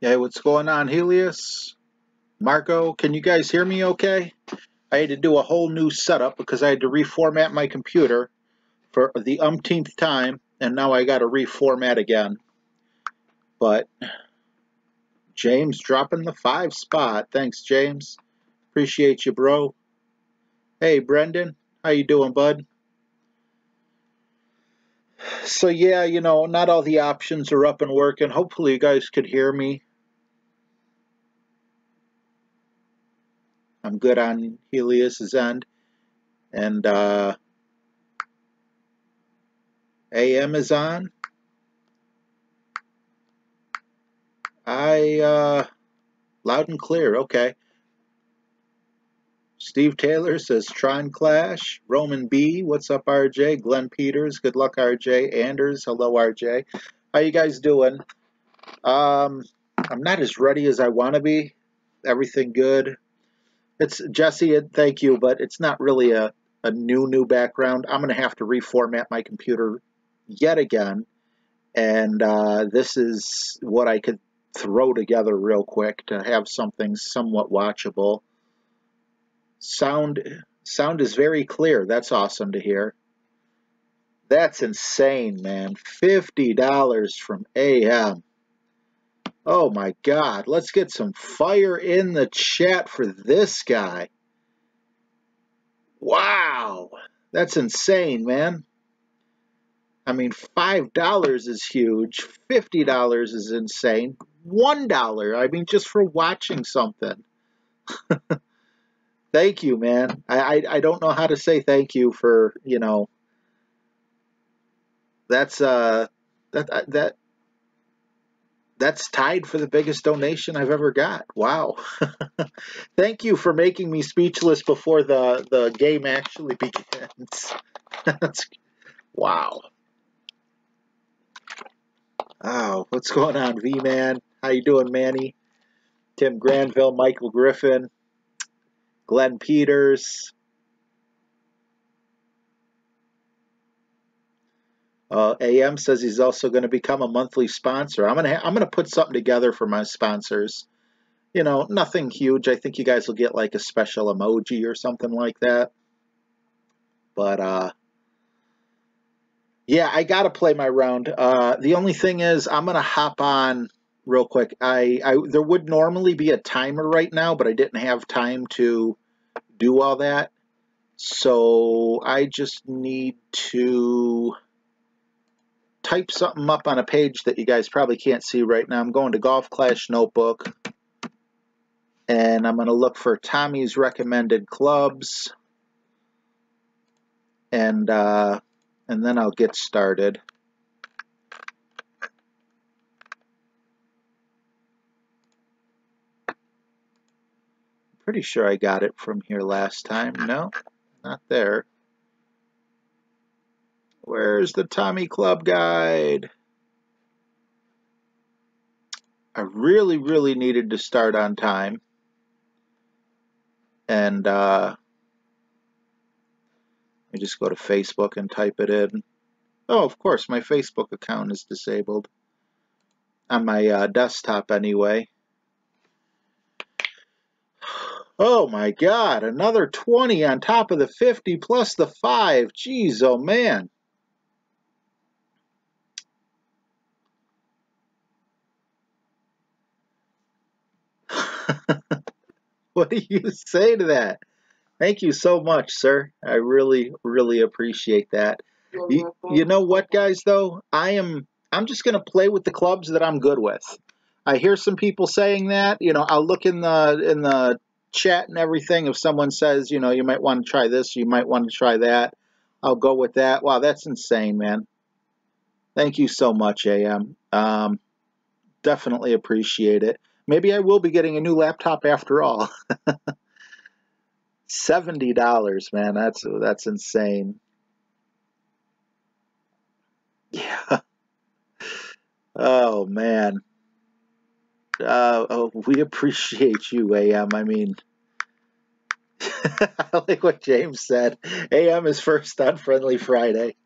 Yeah, what's going on, Helios? Marco, can you guys hear me okay? I had to do a whole new setup because I had to reformat my computer for the umpteenth time, and now I got to reformat again. But James dropping the 5 spot. Thanks, James. Appreciate you, bro. Hey, Brendan. How you doing, bud? So, yeah, you know, not all the options are up and working. Hopefully you guys could hear me. I'm good on Helios's end. And AM is on. Loud and clear, okay. Steve Taylor says Tron Clash. Roman B, what's up, RJ? Glenn Peters, good luck, RJ. Anders, hello, RJ. How you guys doing? I'm not as ready as I want to be. Everything good. It's Jesse, thank you, but it's not really a new background. I'm going to have to reformat my computer yet again. And this is what I could throw together real quick to have something somewhat watchable. Sound is very clear. That's awesome to hear. That's insane, man. $50 from AM. Oh my God. Let's get some fire in the chat for this guy. Wow. That's insane, man. I mean, $5 is huge. $50 is insane. $1, I mean, just for watching something. Thank you, man. I don't know how to say thank you for, you know, that's tied for the biggest donation I've ever got. Wow. Thank you for making me speechless before the game actually begins. Wow. Oh, what's going on, V-Man? How you doing, Manny? Tim Granville, Michael Griffin, Glenn Peters. AM says he's also going to become a monthly sponsor. I'm gonna put something together for my sponsors. You know, nothing huge. I think you guys will get like a special emoji or something like that. But yeah, I gotta play my round. The only thing is, I'm gonna hop on real quick. There would normally be a timer right now, but I didn't have time to do all that. So I just need to type something up on a page that you guys probably can't see right now. I'm going to Golf Clash Notebook, and I'm going to look for Tommy's recommended clubs, and then I'll get started. Pretty sure I got it from here last time. No, not there. Where's the Tommy Club Guide? I really needed to start on time. And let me just go to Facebook and type it in. Oh, of course, my Facebook account is disabled. On my desktop anyway. Oh my God, another 20 on top of the 50 plus the 5. Jeez, oh man. What do you say to that? Thank you so much, sir. I really appreciate that. You know what, guys, though? I'm just going to play with the clubs that I'm good with. I hear some people saying that. You know, I'll look in the chat and everything. If someone says, you know, you might want to try this, you might want to try that, I'll go with that. Wow, that's insane, man. Thank you so much, AM. Definitely appreciate it. Maybe I will be getting a new laptop after all. $70, man. That's insane. Yeah. Oh man. We appreciate you, AM. I mean, I like what James said. AM is first on Friendly Friday.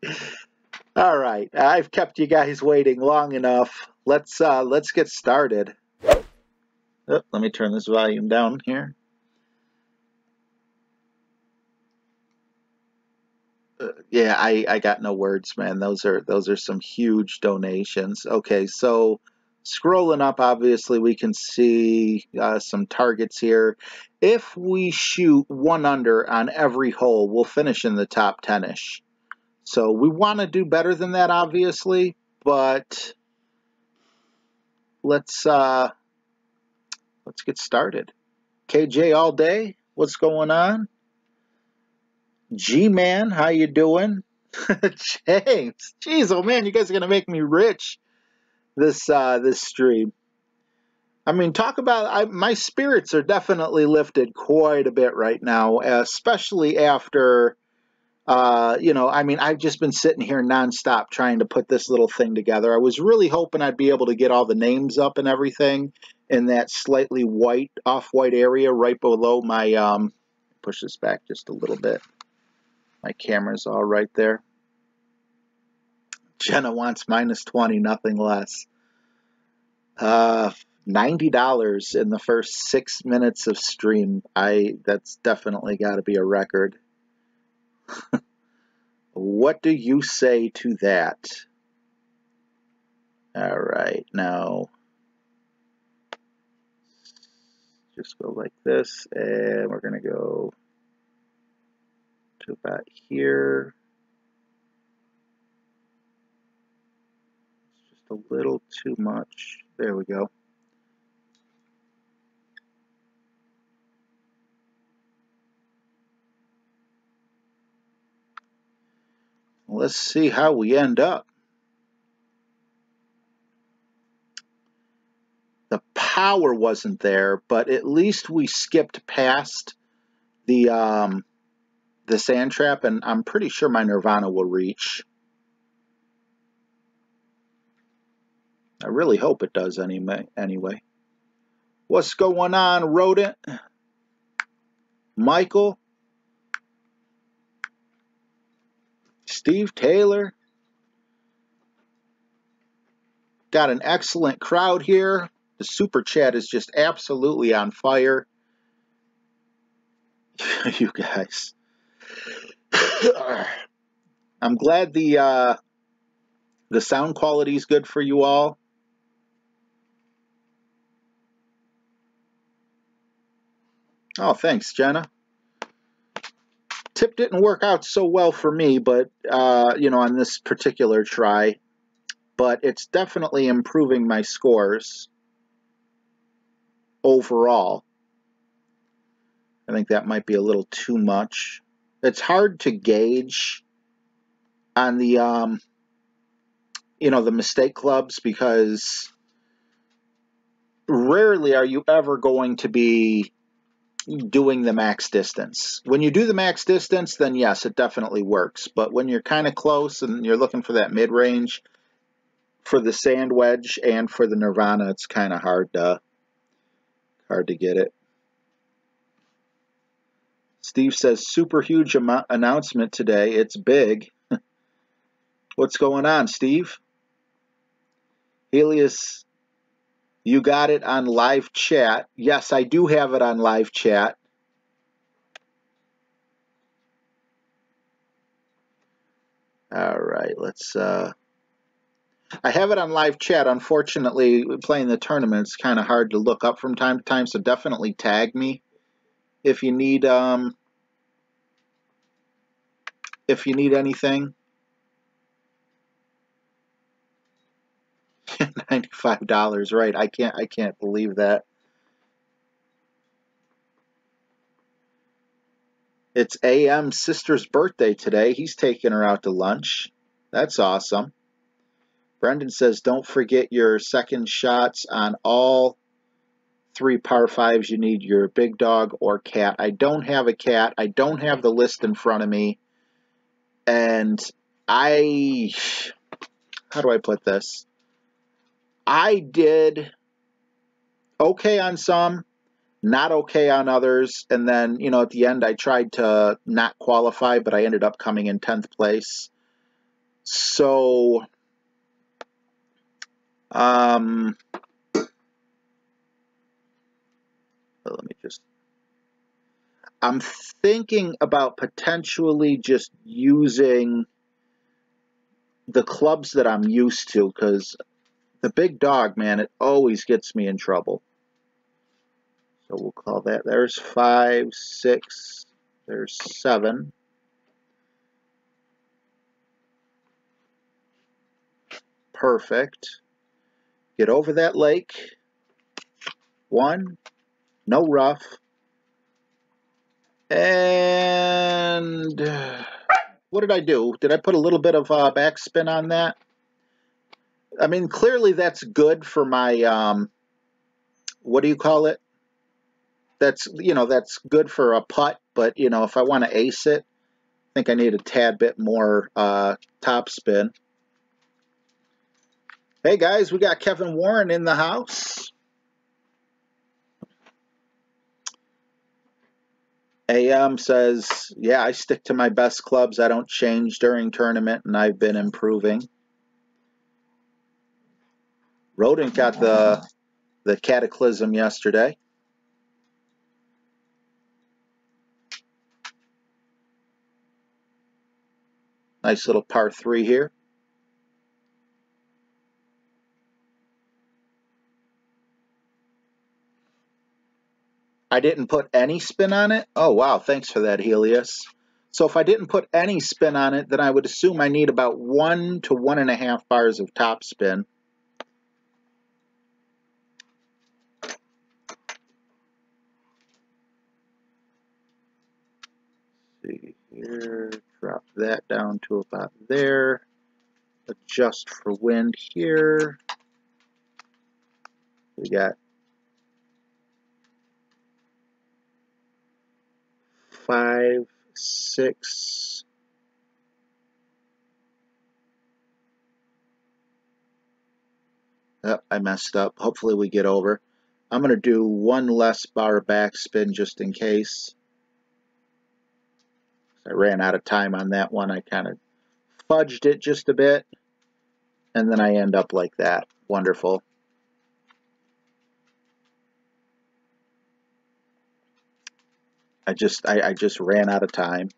All right, I've kept you guys waiting long enough. Let's get started. Oh, let me turn this volume down here. Yeah, I got no words, man. Those are some huge donations. Okay, so scrolling up, obviously we can see some targets here. If we shoot 1 under on every hole, we'll finish in the top 10-ish. So we want to do better than that, obviously, but let's get started. KJ all day, what's going on? G-Man, how you doing? James, jeez, oh man, you guys are gonna make me rich this stream. I mean, talk about my spirits are definitely lifted quite a bit right now, especially after you know, I mean, I've just been sitting here nonstop trying to put this little thing together. I was really hoping I'd be able to get all the names up and everything in that slightly white, off-white area right below my push this back just a little bit. My camera's all right there. Jenna wants -20, nothing less. $90 in the first 6 minutes of stream. That's definitely got to be a record. What do you say to that? All right, now just go like this, and we're gonna go to about here. It's just a little too much. There we go. Let's see how we end up. The power wasn't there, but at least we skipped past the sand trap, and I'm pretty sure my Nirvana will reach. I really hope it does anyway. What's going on, Rodent? Michael? Steve Taylor? Got an excellent crowd here. The super chat is just absolutely on fire. You guys. I'm glad the sound quality is good for you all. Oh, thanks, Jenna. Tip didn't work out so well for me, but you know, on this particular try, but it's definitely improving my scores overall. I think that might be a little too much. It's hard to gauge on the you know, the mistake clubs, because rarely are you ever going to be doing the max distance. When you do the max distance, then yes, it definitely works. But when you're kind of close and you're looking for that mid-range for the sand wedge and for the Nirvana, it's kind of hard to get it. Steve says, super huge announcement today. It's big. What's going on, Steve? Helios, you got it on live chat. Yes, I do have it on live chat. All right, let's I have it on live chat. Unfortunately, playing the tournament, it's kind of hard to look up from time to time, so definitely tag me if you need anything. $95, right? I can't believe that. It's AM's sister's birthday today. He's taking her out to lunch. That's awesome. Brendan says, don't forget your second shots on all 3 par 5s. You need your big dog or cat. I don't have a cat. I don't have the list in front of me. And how do I put this? I did okay on some, not okay on others, and then, you know, at the end I tried to not qualify, but I ended up coming in 10th place. So I'm thinking about potentially just using the clubs that I'm used to, because the big dog, man, it always gets me in trouble. So we'll call that, there's 5, 6, there's 7. Perfect. Get over that lake. 1, no rough. And what did I do? Did I put a little bit of backspin on that? I mean, clearly that's good for my, what do you call it? That's, that's good for a putt, but, if I want to ace it, I think I need a tad bit more top spin. Hey guys, we got Kevin Warren in the house. AM says, yeah, I stick to my best clubs. I don't change during tournament, and I've been improving. Rodent got the Cataclysm yesterday. Nice little par 3 here. I didn't put any spin on it? Oh, wow. Thanks for that, Helios. So if I didn't put any spin on it, then I would assume I need about 1 to 1.5 bars of top spin. Let's see here. Drop that down to about there. Adjust for wind here. We got 5, 6. Oh, I messed up. Hopefully we get over. I'm going to do 1 less bar backspin just in case. I ran out of time on that one. I kind of fudged it just a bit. And then I end up like that. Wonderful. I just ran out of time.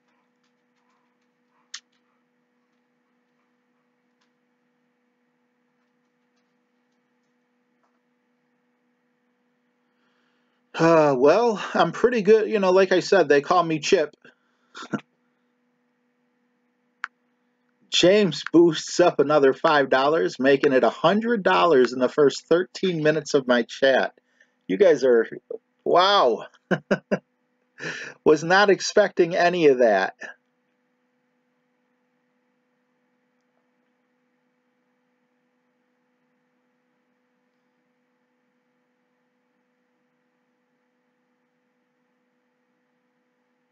Well, I'm pretty good. Like I said, they call me Chip. James boosts up another $5, making it $100 in the first 13 minutes of my chat. You guys are, wow. Was not expecting any of that.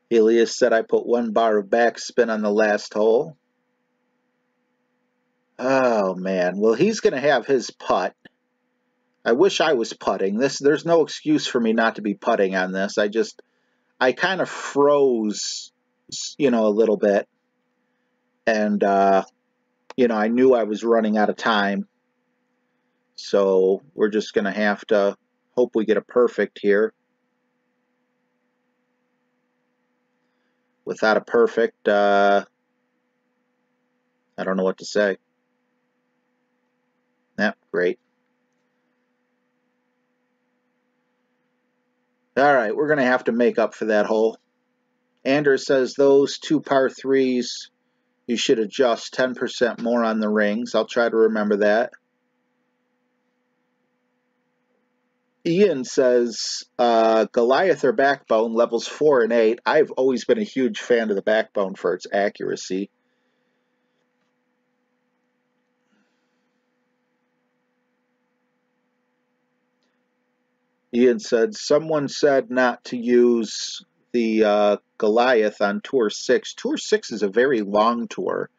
Helios said I put 1 bar of backspin on the last hole. Oh, man. Well, he's going to have his putt. I wish I was putting. There's no excuse for me not to be putting on this. I kind of froze, a little bit. And, I knew I was running out of time. So we're just going to have to hope we get a perfect here. Without a perfect, I don't know what to say. Yeah, great. All right, we're going to have to make up for that hole. Anders says those 2 par 3s, you should adjust 10% more on the rings. I'll try to remember that. Ian says Goliath or Backbone, levels 4 and 8. I've always been a huge fan of the Backbone for its accuracy. Ian said, someone said not to use the Goliath on Tour 6. Tour 6 is a very long tour,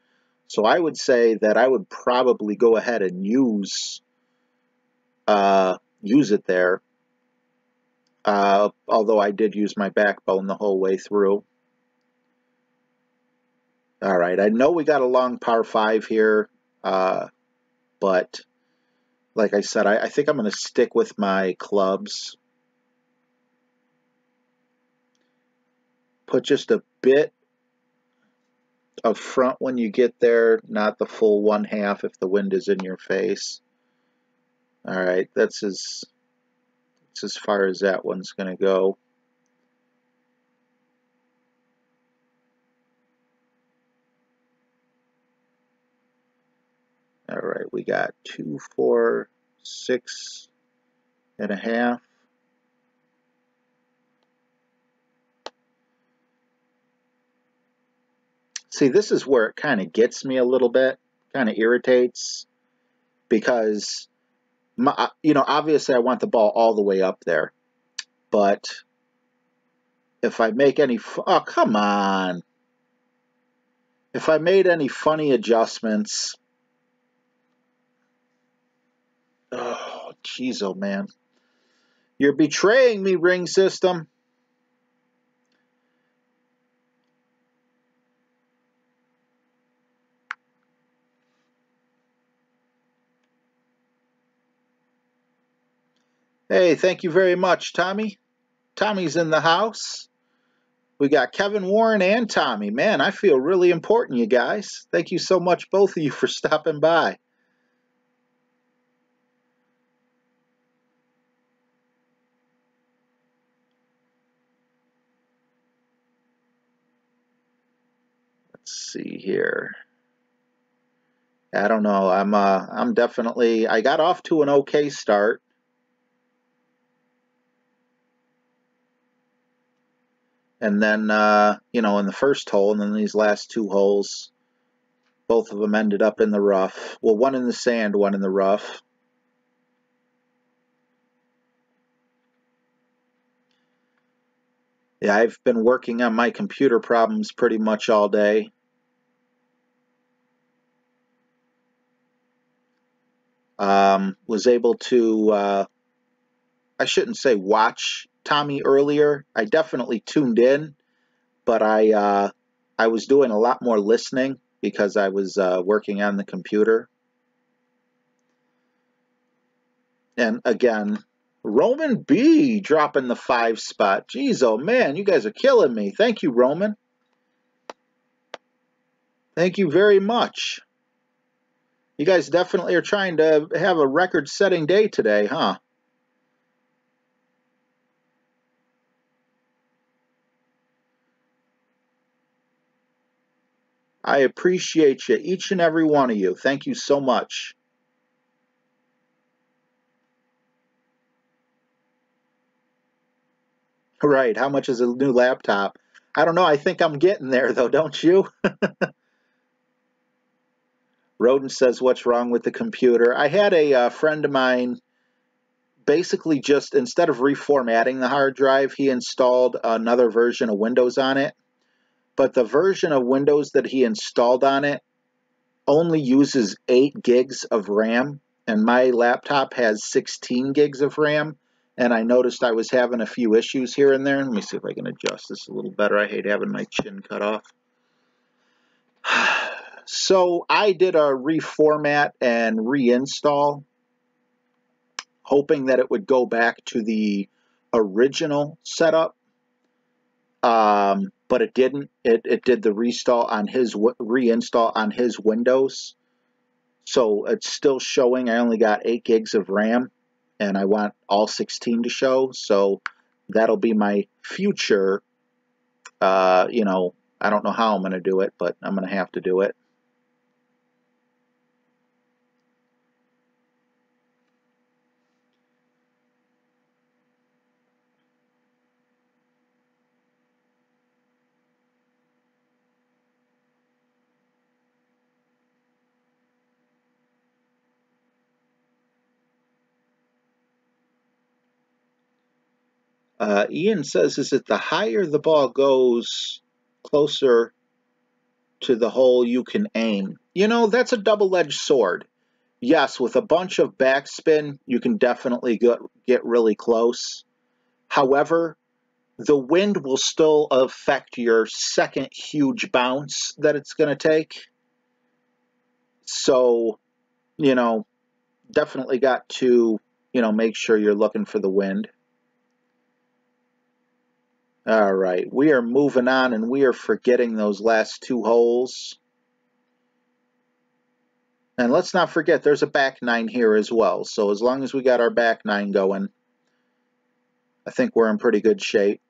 so I would say that I would probably go ahead and use it there, although I did use my Backbone the whole way through. All right, I know we got a long par 5 here, but like I said, I think I'm going to stick with my clubs. Put just a bit of front when you get there, not the full 1/2 if the wind is in your face. All right, that's as far as that one's going to go. All right, we got 2, 4, 6.5. See, this is where it kind of gets me a little bit, kind of irritates, because obviously I want the ball all the way up there, but if I make any, oh, come on. If I made any funny adjustments, oh, jeez, oh, man. You're betraying me, ring system. Hey, thank you very much, Tommy. Tommy's in the house. We got Kevin Warren and Tommy. Man, I feel really important, you guys. Thank you so much, both of you, for stopping by. Let's see here. I don't know. I'm definitely, I got off to an okay start. And then, in the first hole, and then these last 2 holes, both of them ended up in the rough. Well, one in the sand, one in the rough. Yeah, I've been working on my computer problems pretty much all day. Was able to, I shouldn't say watch Tommy earlier. I definitely tuned in, but I was doing a lot more listening because I was working on the computer. And again, Roman B dropping the 5 spot. Jeez, oh man, you guys are killing me. Thank you, Roman. Thank you very much. You guys definitely are trying to have a record-setting day today, huh? I appreciate you, each and every one of you. Thank you so much. Right, how much is a new laptop? I don't know, I think I'm getting there, though, don't you? Roden says, what's wrong with the computer? I had a friend of mine basically just, instead of reformatting the hard drive, he installed another version of Windows on it. But the version of Windows that he installed on it only uses 8 gigs of RAM, and my laptop has 16 gigs of RAM, and I noticed I was having a few issues here and there. Let me see if I can adjust this a little better. I hate having my chin cut off. So I did a reformat and reinstall, hoping that it would go back to the original setup, but it didn't. It did the reinstall on his Windows, so it's still showing I only got 8 gigs of RAM, and I want all 16 to show. So that'll be my future. I don't know how I'm going to do it, but I'm going to have to do it. Ian says, is it the higher the ball goes, closer to the hole you can aim? That's a double-edged sword. Yes, with a bunch of backspin, you can definitely get really close. However, the wind will still affect your second huge bounce that it's going to take. So, definitely got to, make sure you're looking for the wind. All right, we are moving on and we are forgetting those last two holes. And let's not forget there's a back nine here as well. So as long as we got our back nine going, I think we're in pretty good shape.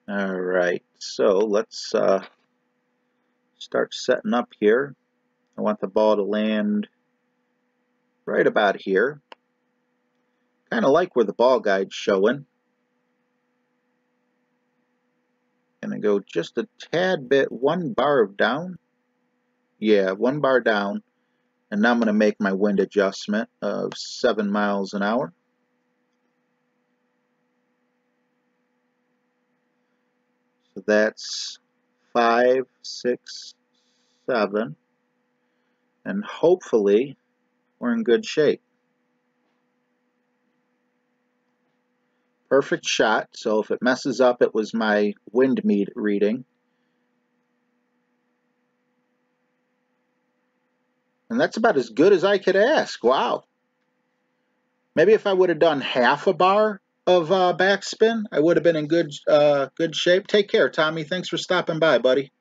All right, so let's start setting up here. I want the ball to land right about here. Kind of like where the ball guide's showing. Gonna go just a tad bit, one bar down. Yeah, one bar down. And now I'm gonna make my wind adjustment of 7 miles an hour. So that's 5, 6, 7. And hopefully we're in good shape. Perfect shot. So if it messes up, it was my wind reading. And that's about as good as I could ask. Wow. Maybe if I would have done half a bar of backspin, I would have been in good shape. Take care, Tommy. Thanks for stopping by, buddy.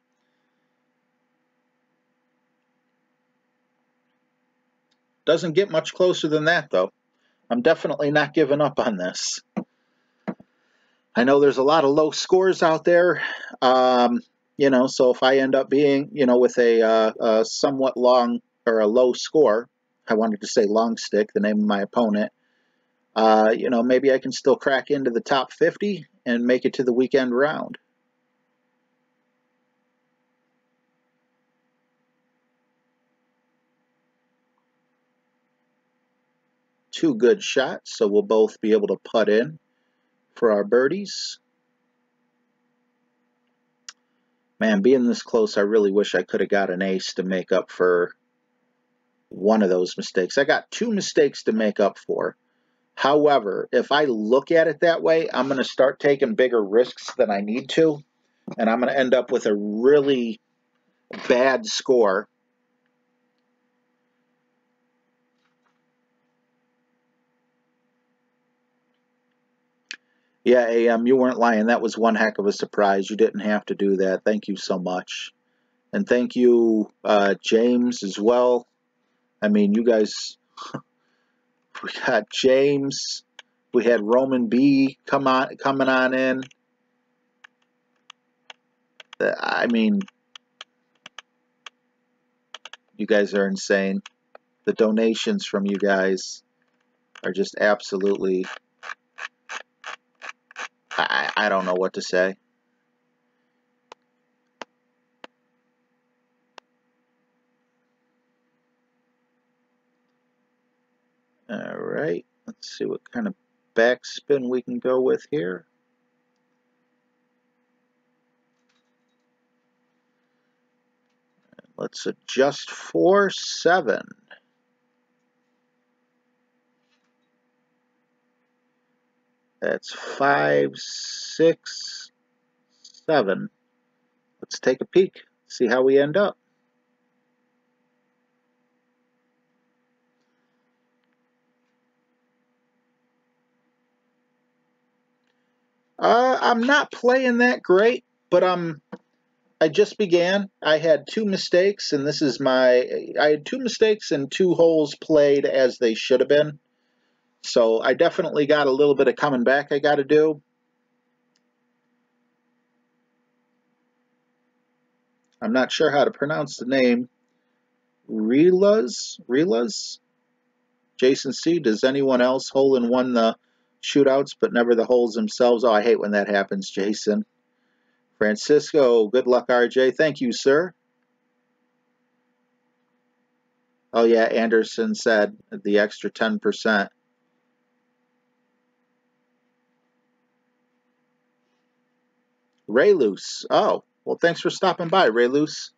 Doesn't get much closer than that, though. I'm definitely not giving up on this. I know there's a lot of low scores out there, you know, so if I end up being, you know, with a somewhat long or a low score, I wanted to say long stick, the name of my opponent, you know, maybe I can still crack into the top 50 and make it to the weekend round. Two good shots, so we'll both be able to putt in for our birdies. Man, being this close, I really wish I could have got an ace to make up for one of those mistakes. I got two mistakes to make up for. However, if I look at it that way, I'm going to start taking bigger risks than I need to, and I'm going to end up with a really bad score. Yeah, AM, you weren't lying. That was one heck of a surprise. You didn't have to do that. Thank you so much. And thank you, James, as well. I mean, you guys, we got James. We had Roman B coming on in. I mean, you guys are insane. The donations from you guys are just absolutely, I don't know what to say. All right, let's see what kind of backspin we can go with here. Let's adjust 4, 7. That's 5, 6, 7. Let's take a peek, see how we end up. I'm not playing that great, but I just began. I had two mistakes, and this is I had two mistakes and two holes played as they should have been. So I definitely got a little bit of coming back I got to do. I'm not sure how to pronounce the name. Relas? Jason C., does anyone else hole in one the shootouts but never the holes themselves? Oh, I hate when that happens, Jason. Francisco, good luck, RJ. Thank you, sir. Oh, yeah, Anderson said the extra 10%. Ray Luce. Oh, well, thanks for stopping by, Ray Luce.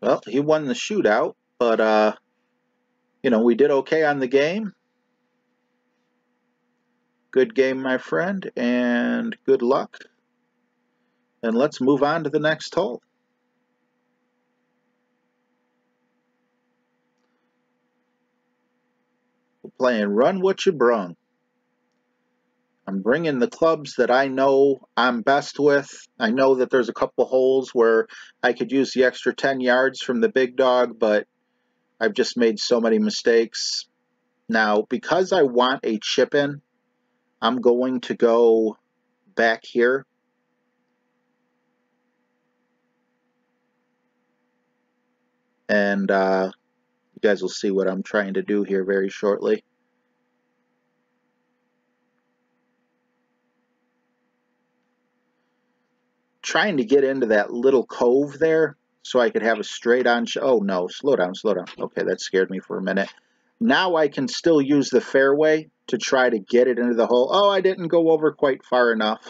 Well, he won the shootout, but, you know, we did okay on the game. Good game, my friend, and good luck. And let's move on to the next hole. We're playing Run What You Brung. I'm bringing the clubs that I know I'm best with. I know that there's a couple holes where I could use the extra 10 yards from the big dog, but I've just made so many mistakes. Now, because I want a chip in, I'm going to go back here. And you guys will see what I'm trying to do here very shortly. Trying to get into that little cove there so I could have a straight on oh no, slow down. Okay, that scared me for a minute. Now I can still use the fairway to try to get it into the hole. Oh, I didn't go over quite far enough.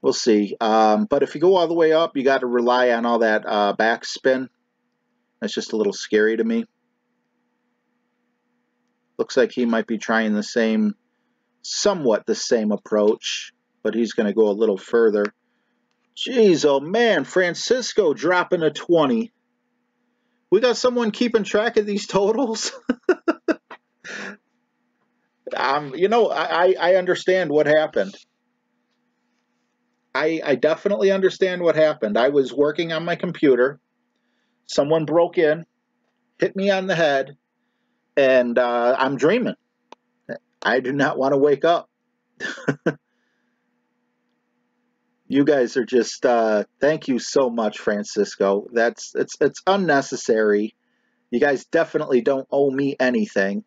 We'll see. But if you go all the way up, you got to rely on all that backspin. That's just a little scary to me. Looks like he might be trying the same, somewhat the same approach, but he's going to go a little further. Jeez, oh man, Francisco dropping a 20. We got someone keeping track of these totals? You know, I understand what happened. I definitely understand what happened. I was working on my computer. Someone broke in, hit me on the head, and I'm dreaming. I do not want to wake up. You guys are just, thank you so much, Francisco. It's unnecessary. You guys definitely don't owe me anything.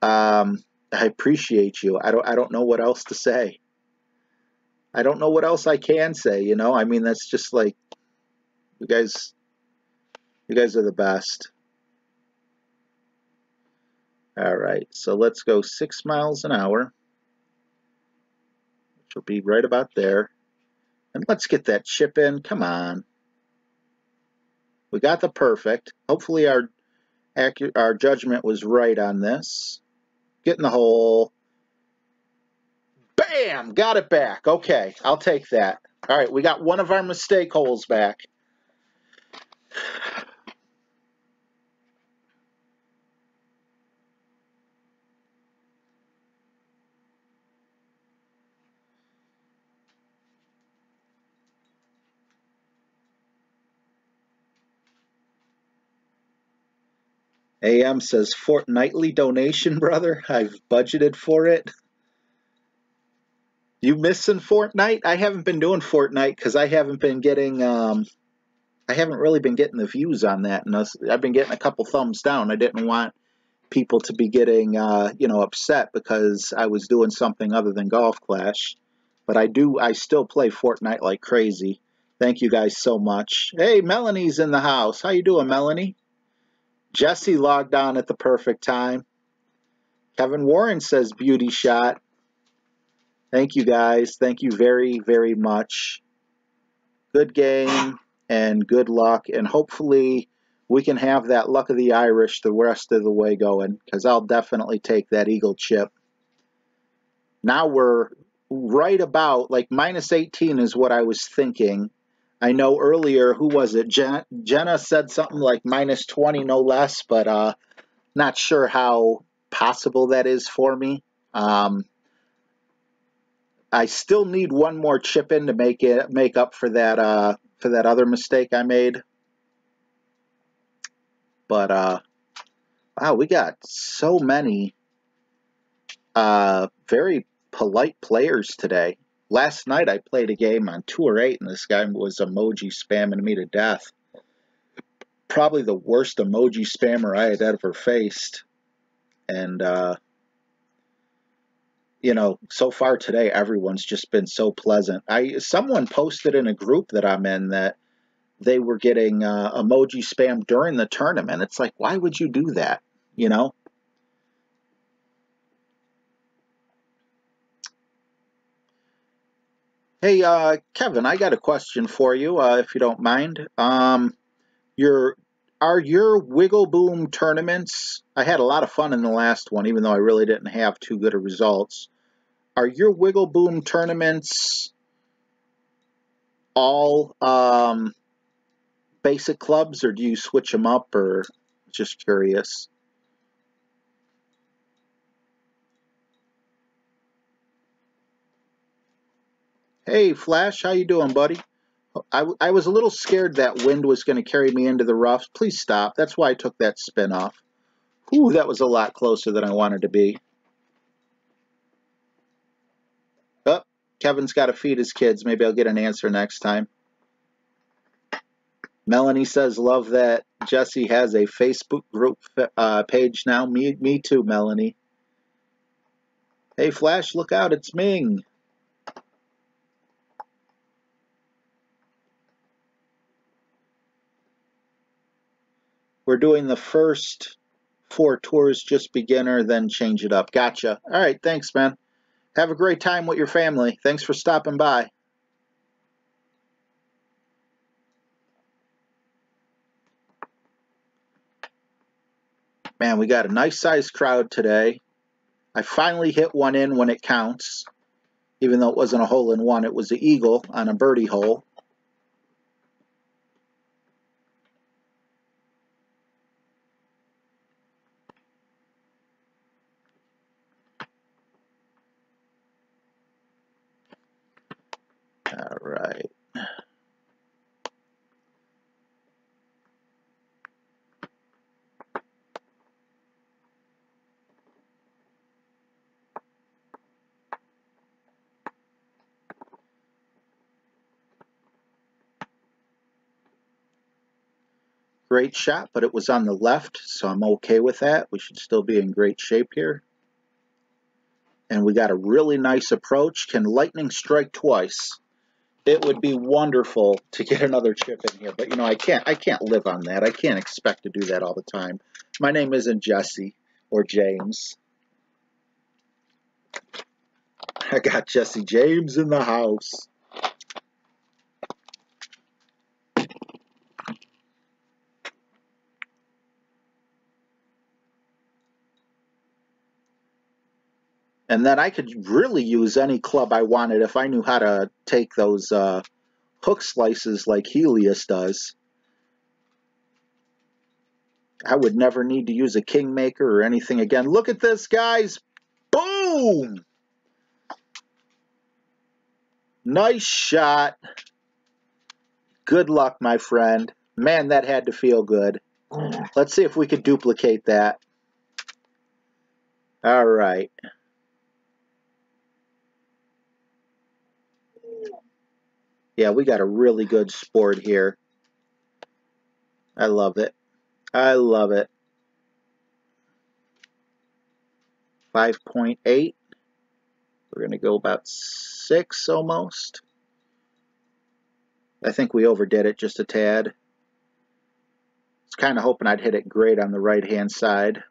I appreciate you. I don't know what else to say. I don't know what else I can say, you know? I mean, that's just like, you guys are the best. All right, so let's go 6 miles an hour, which will be right about there. And let's get that chip in. Come on. We got the perfect. Hopefully our judgment was right on this. Get in the hole. Bam! Got it back. Okay, I'll take that. All right, we got one of our mistake holes back. AM says fortnightly donation, brother. I've budgeted for it. You missing Fortnite? I haven't been doing Fortnite because I haven't been getting I haven't really been getting the views on that, and I've been getting a couple thumbs down. I didn't want people to be getting you know, upset because I was doing something other than Golf Clash. But I still play Fortnite like crazy. Thank you guys so much. Hey, Melanie's in the house. How you doing, Melanie? Jesse logged on at the perfect time. Kevin Warren says beauty shot. Thank you guys. Thank you very, very much. Good game and good luck. And hopefully we can have that luck of the Irish the rest of the way going, because I'll definitely take that eagle chip. Now we're right about, like, minus 18 is what I was thinking. I know earlier, who was it? Jenna said something like minus 20, no less, but not sure how possible that is for me. I still need one more chip in to make up for that other mistake I made. But wow, we got so many very polite players today. Last night I played a game on 2 or 8, and this guy was emoji spamming me to death. Probably the worst emoji spammer I had ever faced. And you know, so far today, everyone's just been so pleasant. Someone posted in a group that I'm in that they were getting emoji spam during the tournament. It's like, why would you do that? You know? Hey, Kevin, I got a question for you, if you don't mind. Your are your Wiggle Boom tournaments? I had a lot of fun in the last one, even though I really didn't have too good of results. Are your Wiggle Boom tournaments all basic clubs, or do you switch them up, or just curious? Hey, Flash, how you doing, buddy? I was a little scared that wind was going to carry me into the roughs. Please stop. That's why I took that spin off. Whew, that was a lot closer than I wanted to be. Oh, Kevin's got to feed his kids. Maybe I'll get an answer next time. Melanie says, love that Jesse has a Facebook group page now. Me too, Melanie. Hey, Flash, look out. It's Ming. We're doing the first 4 tours, just beginner, then change it up. Gotcha. All right, thanks, man. Have a great time with your family. Thanks for stopping by. Man, we got a nice sized crowd today. I finally hit one in when it counts. Even though it wasn't a hole in one, it was the eagle on a birdie hole. All right. Great shot, but it was on the left, so I'm okay with that. We should still be in great shape here. And we got a really nice approach. Can lightning strike twice? It would be wonderful to get another chip in here, but you know, I can't live on that. I can't expect to do that all the time. My name isn't Jesse or James. I got Jesse James in the house. And then I could really use any club I wanted if I knew how to take those hook slices like Helios does. I would never need to use a Kingmaker or anything again. Look at this, guys. Boom! Nice shot. Good luck, my friend. Man, that had to feel good. Let's see if we could duplicate that. All right. Yeah, we got a really good sport here. I love it. I love it. 5.8. We're going to go about 6 almost. I think we overdid it just a tad. I was kind of hoping I'd hit it great on the right-hand side.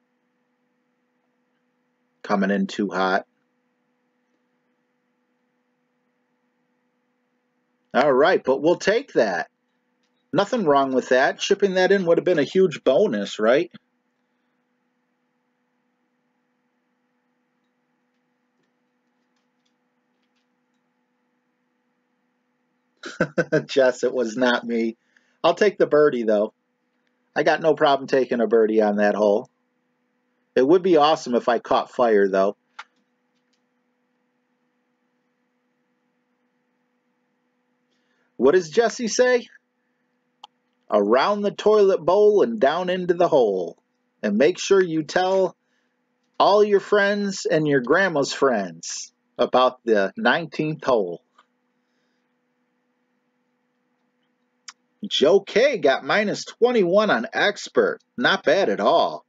Coming in too hot. All right, but we'll take that. Nothing wrong with that. Shipping that in would have been a huge bonus, right? Jess, it was not me. I'll take the birdie, though. I got no problem taking a birdie on that hole. It would be awesome if I caught fire, though. What does Jesse say? Around the toilet bowl and down into the hole. And make sure you tell all your friends and your grandma's friends about the 19th hole. Joe K got minus 21 on expert. Not bad at all.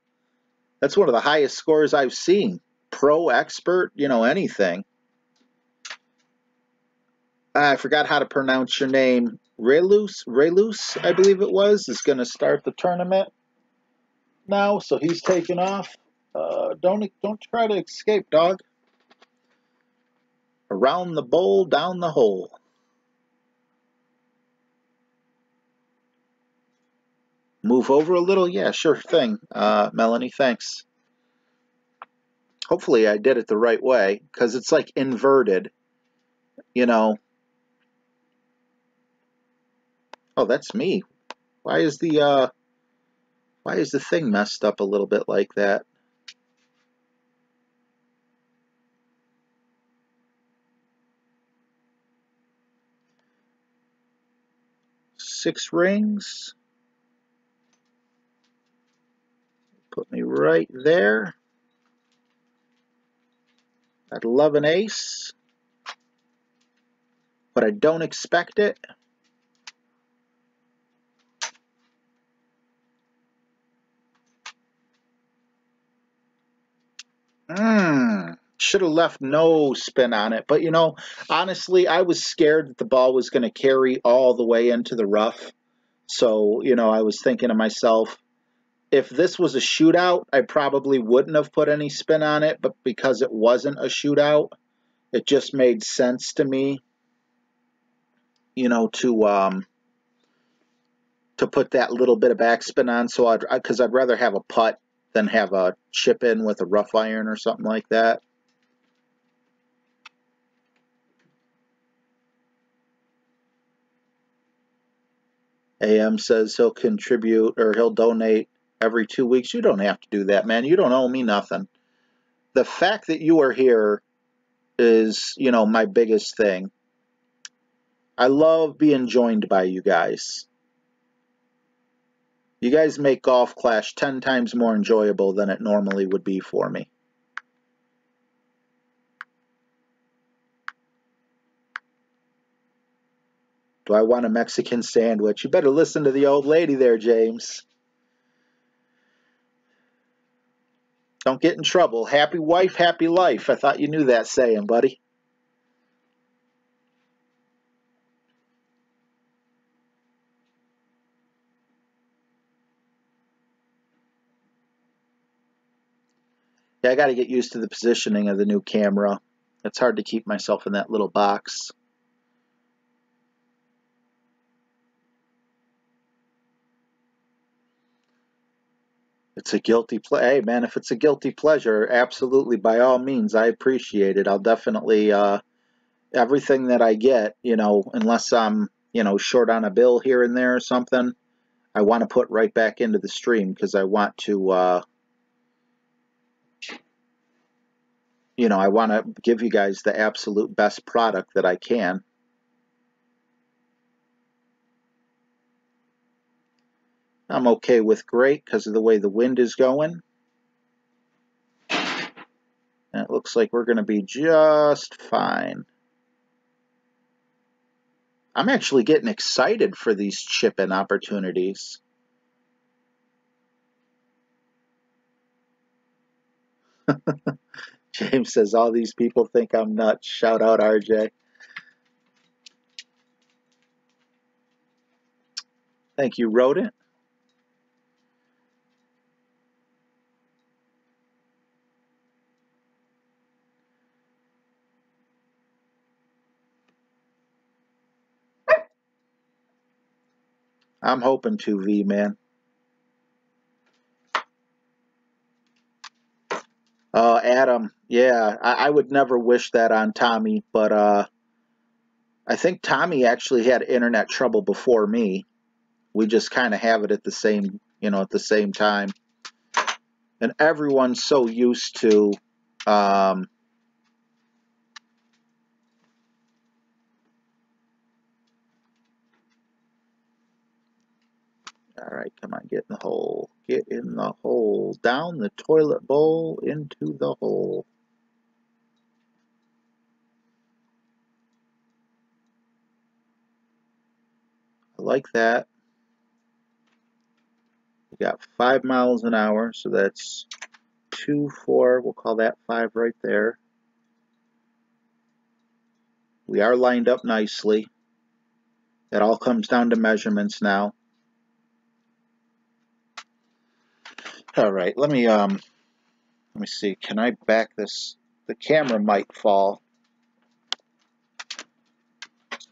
That's one of the highest scores I've seen. Pro, expert, you know, anything. I forgot how to pronounce your name. Relus, I believe it was, is going to start the tournament now, so he's taking off. Don't try to escape, dog. Around the bowl, down the hole. move over a little? Yeah, sure thing. Melanie, thanks. Hopefully I did it the right way, because it's like inverted, you know. Oh, that's me. Why is the thing messed up a little bit like that? Six rings. Put me right there. I'd love an ace, but I don't expect it. Should have left no spin on it. But, you know, honestly, I was scared that the ball was going to carry all the way into the rough. So, you know, I was thinking to myself, if this was a shootout, I probably wouldn't have put any spin on it. But because it wasn't a shootout, it just made sense to me, you know, to put that little bit of backspin on. So because I'd rather have a putt than have a chip in with a rough iron or something like that. AM says he'll contribute or he'll donate every 2 weeks. You don't have to do that, man. You don't owe me nothing. The fact that you are here is, you know, my biggest thing. I love being joined by you guys. You guys make Golf Clash 10 times more enjoyable than it normally would be for me. Do I want a Mexican sandwich? You better listen to the old lady there, James. Don't get in trouble. Happy wife, happy life. I thought you knew that saying, buddy. Yeah, I got to get used to the positioning of the new camera. It's hard to keep myself in that little box. It's a guilty pleasure. Hey, man, if it's a guilty pleasure, absolutely, by all means, I appreciate it. I'll definitely, everything that I get, you know, unless I'm, you know, short on a bill here and there or something, I want to put right back into the stream because I want to, you know, I want to give you guys the absolute best product that I can. I'm okay with great because of the way the wind is going. And it looks like we're going to be just fine. I'm actually getting excited for these chip-in opportunities. James says, all these people think I'm nuts. Shout out, RJ. Thank you, Rodent. I'm hoping to, V, man. Adam, yeah, I would never wish that on Tommy, but I think Tommy actually had internet trouble before me. We just kind of have it at the same, you know, at the same time. And everyone's so used to, all right, come on, get in the hole. Get in the hole. Down the toilet bowl into the hole. I like that. We got 5 miles an hour, so that's 2, 4. We'll call that 5 right there. We are lined up nicely. It all comes down to measurements now. All right, let me see. Can I back this? The camera might fall.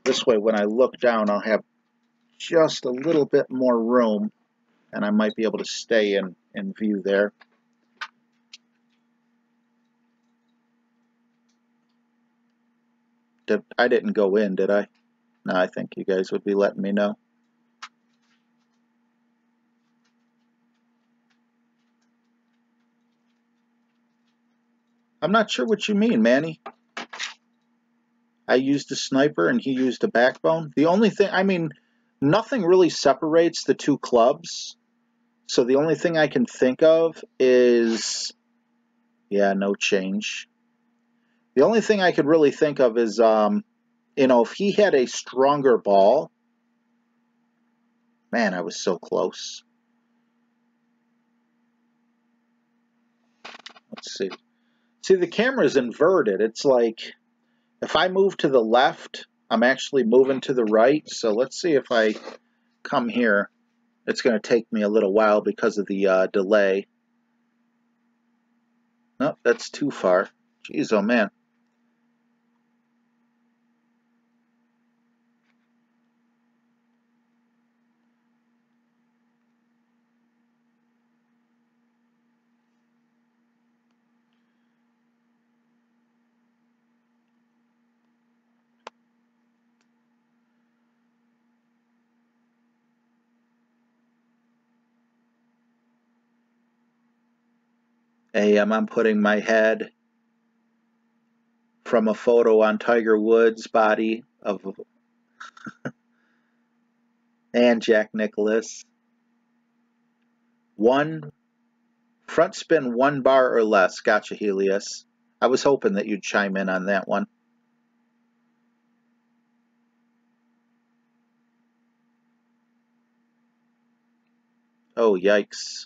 This way, when I look down, I'll have just a little bit more room. and I might be able to stay in view there. I didn't go in, did I? No, I think you guys would be letting me know. I'm not sure what you mean, Manny. I used a sniper and he used a backbone. The only thing, I mean, nothing really separates the two clubs. So the only thing I can think of is, yeah, no change. The only thing I could really think of is, you know, if he had a stronger ball. Man, I was so close. Let's see. See, the camera's inverted. It's like, if I move to the left, I'm actually moving to the right. So let's see if I come here. It's going to take me a little while because of the delay. Nope, that's too far. Jeez, oh man. Hey, I'm putting my head from a photo on Tiger Woods' body of and Jack Nicklaus. One front spin, 1 bar or less. Gotcha, Helios. I was hoping that you'd chime in on that one. Oh, yikes.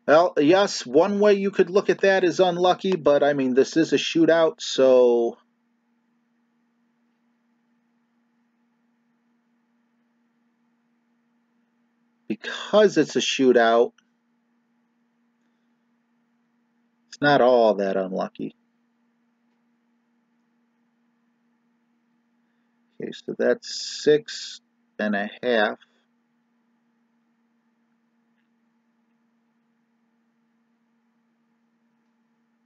Well, yes, one way you could look at that is unlucky, but I mean, this is a shootout, so because it's a shootout, it's not all that unlucky. Okay, so that's 6.5.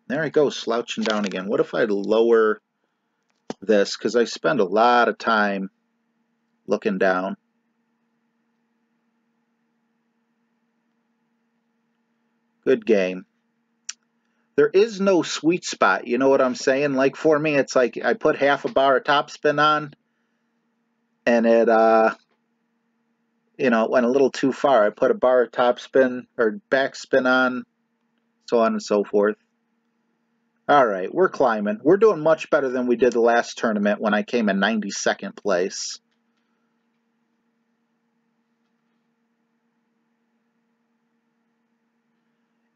There I go, slouching down again. What if I lower this? Because I spend a lot of time looking down. Good game. There is no sweet spot, you know what I'm saying? Like for me, it's like I put half a bar of topspin on, and it, you know, it went a little too far. I put a bar of topspin or backspin on, so on and so forth. All right, we're climbing. We're doing much better than we did the last tournament when I came in 92nd place.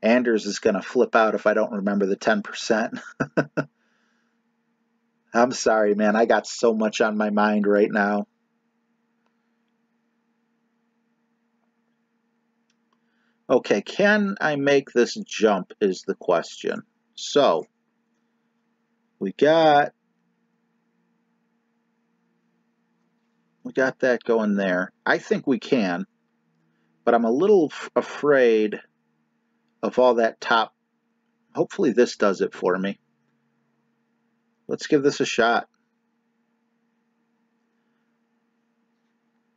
Anders is going to flip out if I don't remember the 10%. I'm sorry, man. I got so much on my mind right now. Okay, can I make this jump is the question. So, we got that going there. I think we can, but I'm a little afraid of all that top. Hopefully this does it for me. Let's give this a shot.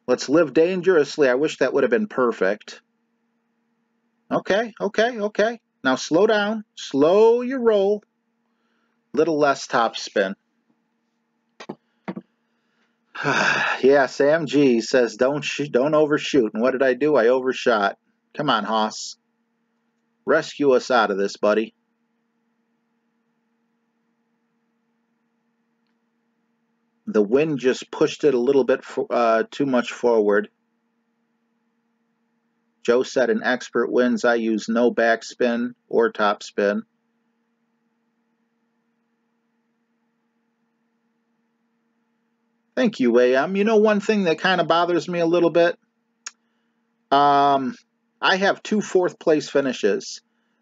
Let's live dangerously. I wish that would have been perfect. Okay. Now slow down. Slow your roll. Little less top spin. Yeah, Sam G says don't overshoot. And what did I do? I overshot. Come on, Hoss. Rescue us out of this, buddy. The wind just pushed it a little bit too much forward. Joe said in expert wins I use no backspin or topspin. Thank you, AM. You know one thing that kind of bothers me a little bit? I have 2 4th place finishes.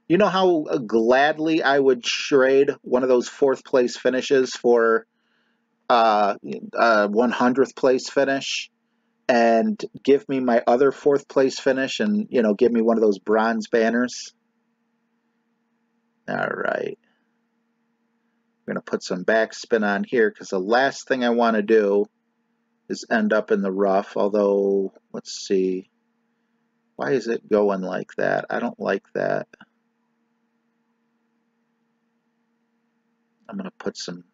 You know how gladly I would trade one of those 4th place finishes for 100th place finish? and give me my other 4th place finish and, you know, give me one of those bronze banners? All right. I'm going to put some backspin on here because the last thing I want to do is end up in the rough. Although, let's see. Why is it going like that? I don't like that. I'm going to put some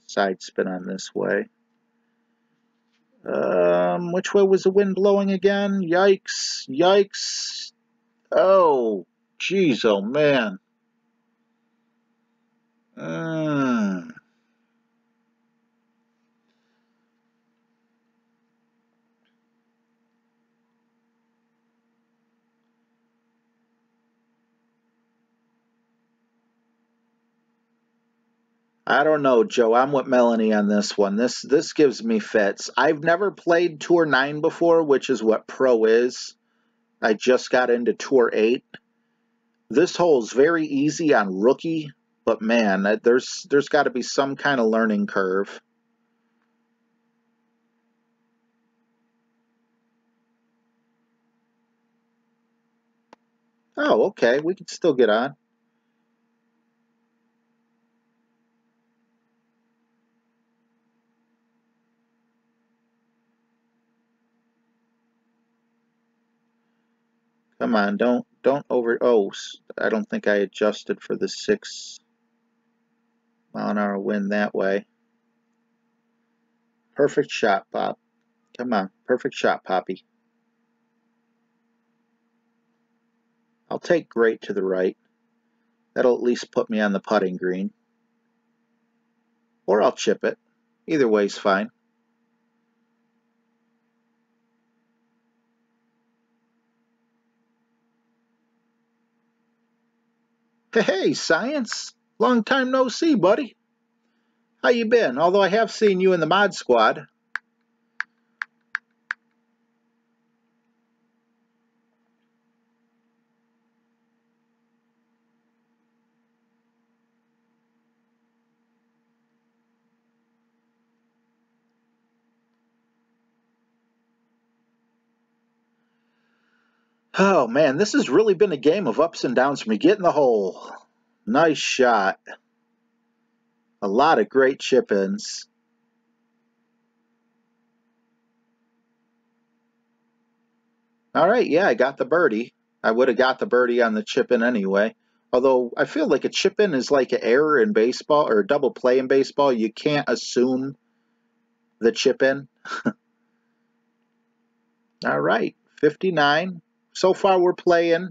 side spin on this way. Which way was the wind blowing again? Yikes. Yikes. Oh, jeez, oh man. I don't know, Joe. I'm with Melanie on this one. This gives me fits. I've never played Tour 9 before, which is what Pro is. I just got into Tour 8. This hole is very easy on rookie, but man, there's got to be some kind of learning curve. Oh, okay. We can still get on. Come on, don't over. Oh, I don't think I adjusted for the 6-mile-an-hour wind that way. Perfect shot, Pop. Come on, perfect shot, Poppy. I'll take great to the right. That'll at least put me on the putting green. Or I'll chip it. Either way's fine. Hey, Science. Long time no see, buddy. How you been? Although I have seen you in the mod squad. Oh, man, this has really been a game of ups and downs for me. Get in the hole. Nice shot. A lot of great chip-ins. All right, yeah, I got the birdie. I would have got the birdie on the chip-in anyway. Although I feel like a chip-in is like an error in baseball or a double play in baseball. You can't assume the chip-in. All right, 59. So far we're playing.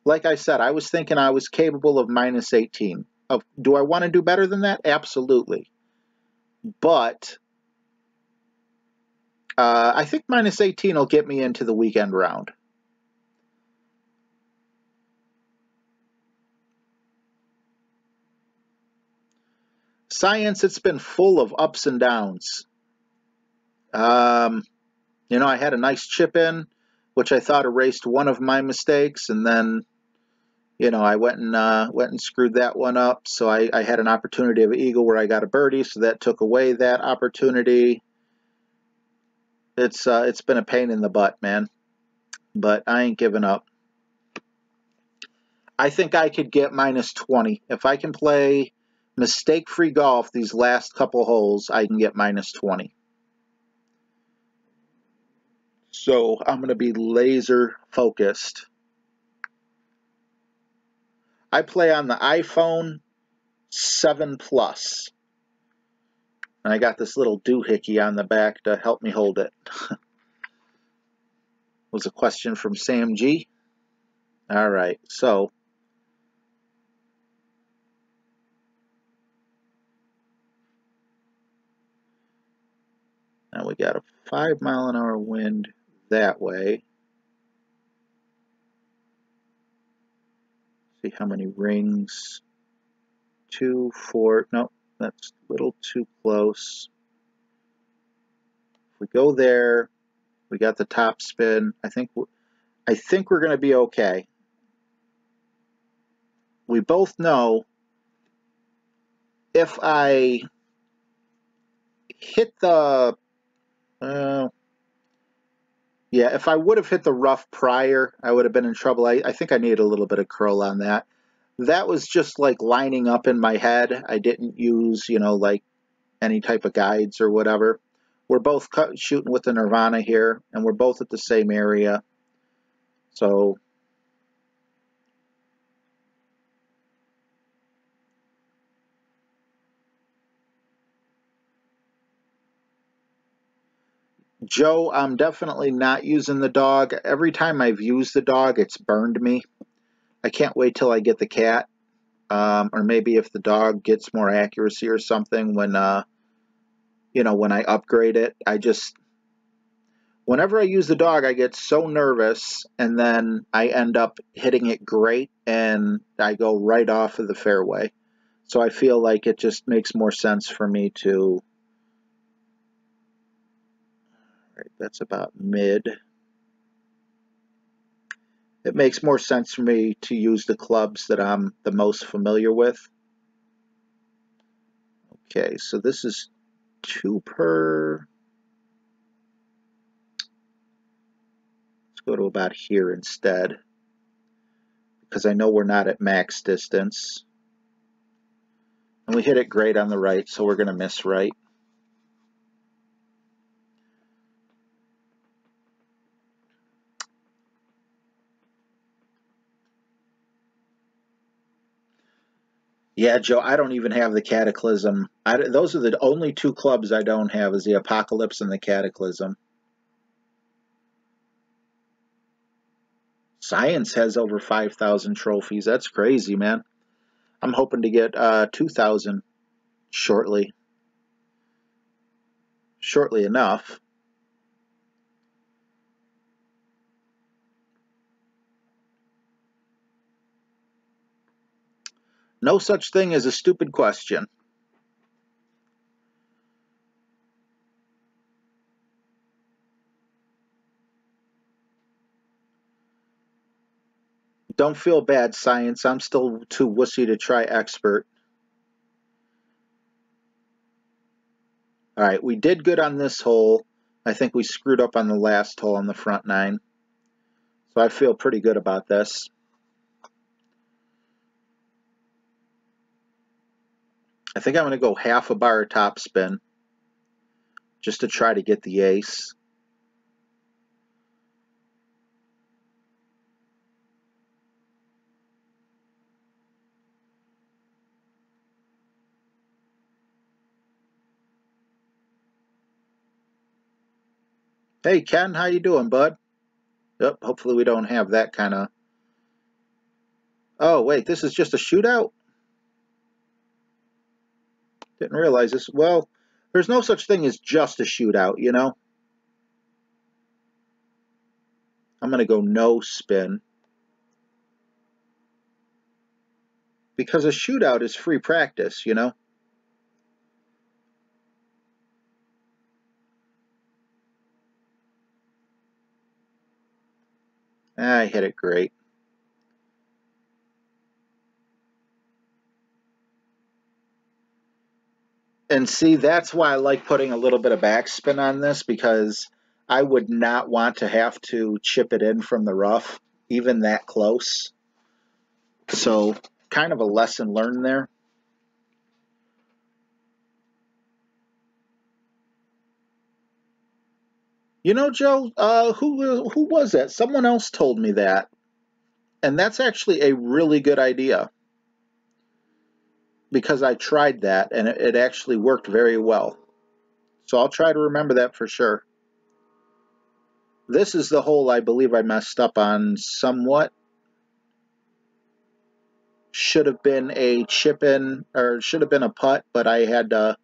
Like I said, I was thinking I was capable of minus 18. Do I want to do better than that? Absolutely. But I think minus 18 will get me into the weekend round. Science, it's been full of ups and downs. You know, I had a nice chip in, which I thought erased one of my mistakes, and then, you know, I went and screwed that one up. So I had an opportunity of an eagle where I got a birdie, so that took away that opportunity. It's been a pain in the butt, man, but I ain't giving up. I think I could get minus 20 if I can play mistake-free golf these last couple holes. I can get minus 20. So I'm going to be laser focused. I play on the iPhone 7 Plus. And I got this little doohickey on the back to help me hold it. Was a question from Sam G. All right, so now we got a 5-mile-an-hour wind that way. See how many rings. 2, 4. Nope, that's a little too close. If we go there, we got the top spin. I think we're going to be okay. We both know if I hit the Yeah, if I would have hit the rough prior, I would have been in trouble. I think I needed a little bit of curl on that. That was just like lining up in my head. I didn't use, you know, like any type of guides or whatever. We're both shooting with the Nirvana here, and we're both at the same area. So Joe, I'm definitely not using the dog. Every time I've used the dog, it's burned me. I can't wait till I get the cat. Or maybe if the dog gets more accuracy or something when, you know, when I upgrade it. Whenever I use the dog, I get so nervous, and then I end up hitting it great, and I go right off of the fairway. So I feel like it just makes more sense for me to... Right, that's about mid. It makes more sense for me to use the clubs that I'm the most familiar with. Okay, so this is 2 per. Let's go to about here instead, because I know we're not at max distance. And we hit it great on the right, so we're going to miss right. Yeah, Joe, I don't even have the Cataclysm. Those are the only 2 clubs I don't have, is the Apocalypse and the Cataclysm. Science has over 5,000 trophies. That's crazy, man. I'm hoping to get 2,000 shortly. Shortly enough. No such thing as a stupid question. Don't feel bad, Science. I'm still too wussy to try expert. All right, we did good on this hole. I think we screwed up on the last hole on the front 9. So I feel pretty good about this. I think I'm going to go half a bar topspin just to try to get the ace. Hey, Ken, how you doing, bud? Yep, hopefully we don't have that kind of... Oh, wait, this is just a shootout? Didn't realize this. Well, there's no such thing as just a shootout, you know? I'm going to go no spin. Because a shootout is free practice, you know? I hit it great. And see, that's why I like putting a little bit of backspin on this, because I would not want to have to chip it in from the rough, even that close. So, kind of a lesson learned there. You know, Joe, who was that? Someone else told me that. And that's actually a really good idea, because I tried that, and it actually worked very well. So I'll try to remember that for sure. This is the hole I believe I messed up on somewhat. Should have been a chip in, or should have been a putt, but I had to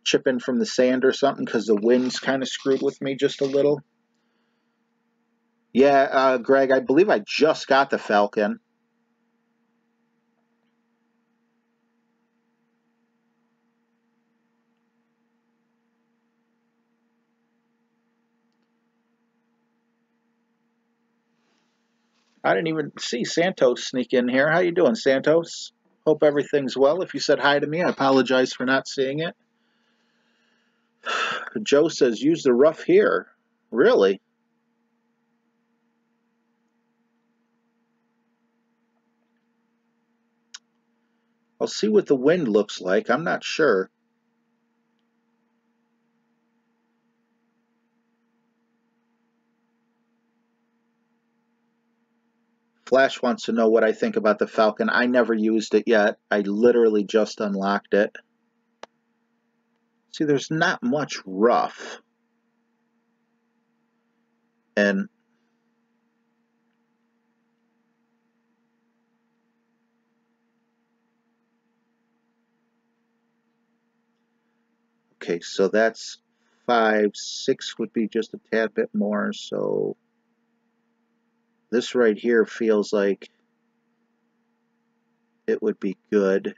chip in from the sand or something because the wind's kind of screwed with me just a little. Yeah, Greg, I believe I just got the Falcon. I didn't even see Santos sneak in here. How you doing, Santos? Hope everything's well. If you said hi to me, I apologize for not seeing it. Joe says, use the rough here. Really? I'll see what the wind looks like. I'm not sure. Flash wants to know what I think about the Falcon. I never used it yet. I literally just unlocked it. See, there's not much rough. And okay, so that's 5. 6 would be just a tad bit more. So this right here feels like it would be good.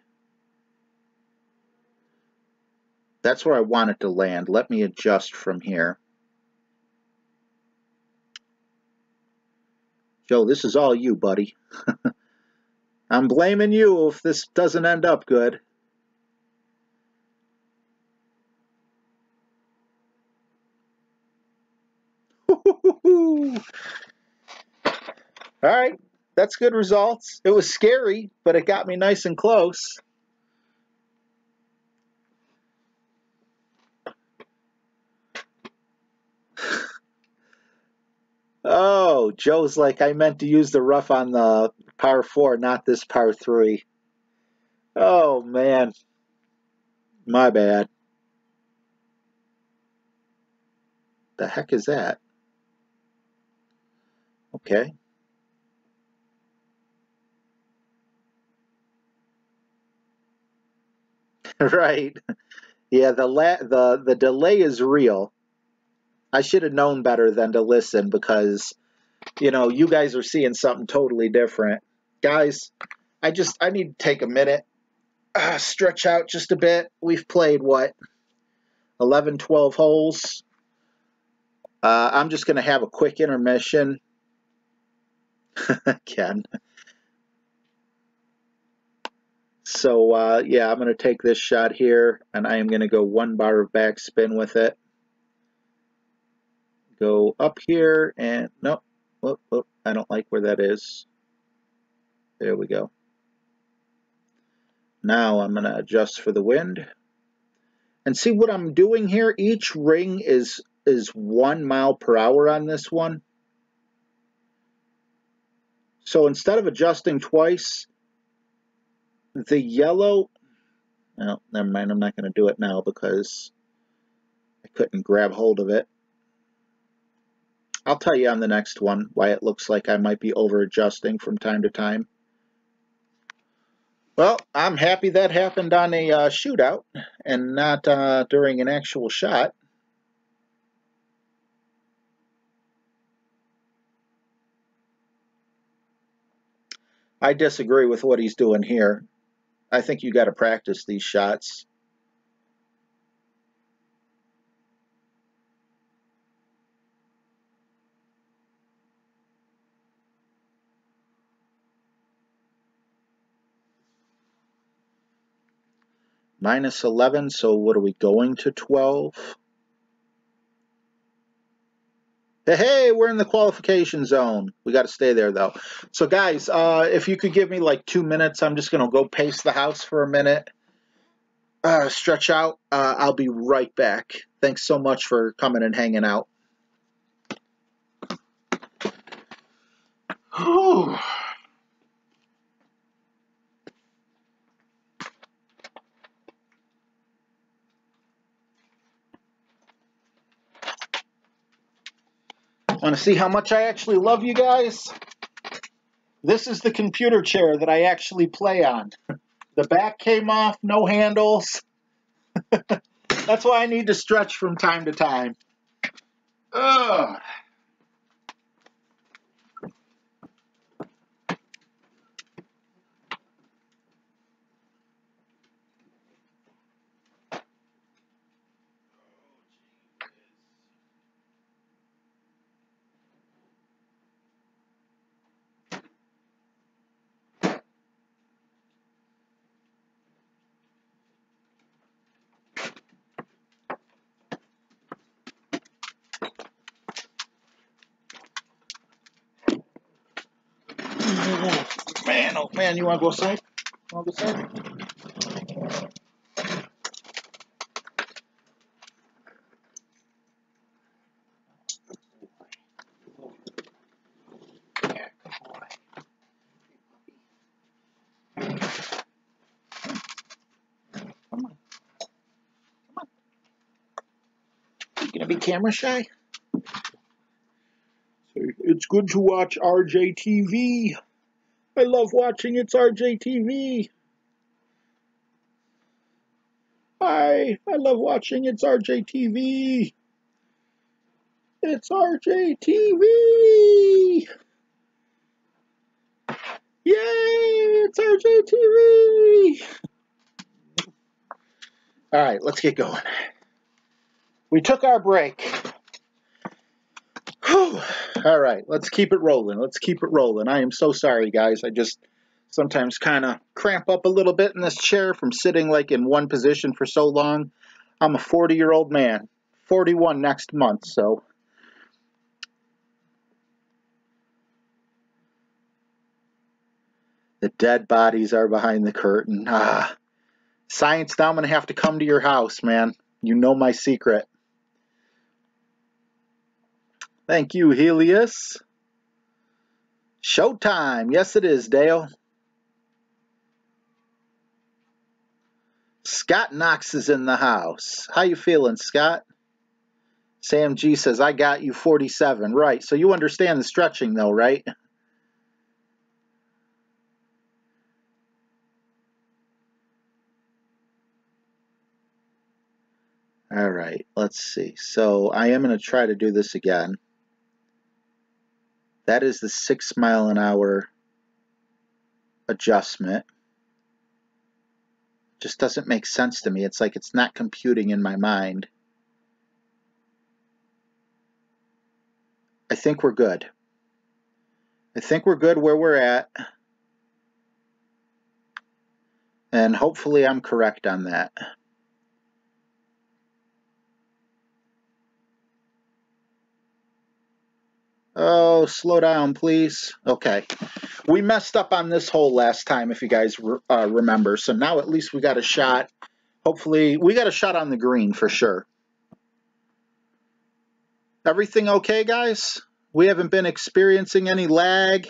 That's where I want it to land. Let me adjust from here. Joe, this is all you, buddy. I'm blaming you if this doesn't end up good. All right, that's good results. It was scary, but it got me nice and close. Oh, Joe's like, I meant to use the rough on the par 4, not this par 3. Oh, man. My bad. The heck is that? Okay. Right. Yeah, the delay is real. I should have known better than to listen because, you know, you guys are seeing something totally different. Guys, I need to take a minute, stretch out just a bit. We've played, what, 11, 12 holes? I'm just going to have a quick intermission. Ken. So, yeah, I'm going to take this shot here, and I am going to go 1 bar of backspin with it. Go up here, and nope. Oh, oh, I don't like where that is. There we go. Now I'm going to adjust for the wind. And see what I'm doing here? Each ring is 1 mile per hour on this one. So instead of adjusting twice, the yellow... Oh, never mind. I'm not going to do it now because I couldn't grab hold of it. I'll tell you on the next one why it looks like I might be over-adjusting from time to time. Well, I'm happy that happened on a shootout and not during an actual shot. I disagree with what he's doing here. I think you got to practice these shots. Minus 11, so what are we going to 12? Hey, we're in the qualification zone. We got to stay there, though. So, guys, if you could give me like 2 minutes, I'm just going to go pace the house for a minute, stretch out. I'll be right back. Thanks so much for coming and hanging out. Whew. Want to see how much I actually love you guys? This is the computer chair that I actually play on. The back came off, no handles. That's why I need to stretch from time to time. Ugh. Man, oh man, you want to go outside? Want to go outside? be camera shy? It's good to watch RJTV. I love watching It's RJTV. Hi, I love watching It's RJTV. It's RJTV. Yay, it's RJTV. All right, let's get going. We took our break. Whew. All right, let's keep it rolling. Let's keep it rolling. I am so sorry, guys. I just sometimes kind of cramp up a little bit in this chair from sitting like in one position for so long. I'm a 40-year-old man, 41 next month, so. The dead bodies are behind the curtain. Science, now I'm going to have to come to your house, man. You know my secret. Thank you, Helios. Showtime. Yes, it is, Dale. Scott Knox is in the house. How you feeling, Scott? Sam G says, I got you 47. Right, so you understand the stretching, though, right? All right, let's see. So I am going to try to do this again. That is the 6 mile an hour adjustment. Just doesn't make sense to me. It's like it's not computing in my mind. I think we're good. I think we're good where we're at. And hopefully I'm correct on that. Oh, slow down, please. Okay. We messed up on this hole last time, if you guys remember. So now at least we got a shot. Hopefully, we got a shot on the green for sure. Everything okay, guys? We haven't been experiencing any lag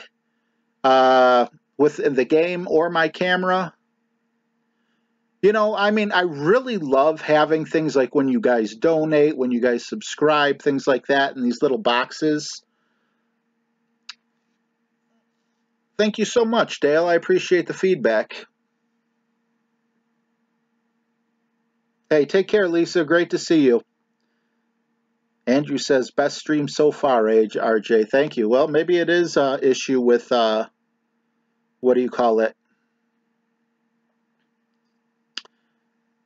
with the game or my camera. You know, I mean, I really love having things like when you guys donate, when you guys subscribe, things like that in these little boxes. Thank you so much, Dale. I appreciate the feedback. Hey, take care, Lisa. Great to see you. Andrew says, best stream so far, RJ. Thank you. Well, maybe it is an issue with, what do you call it?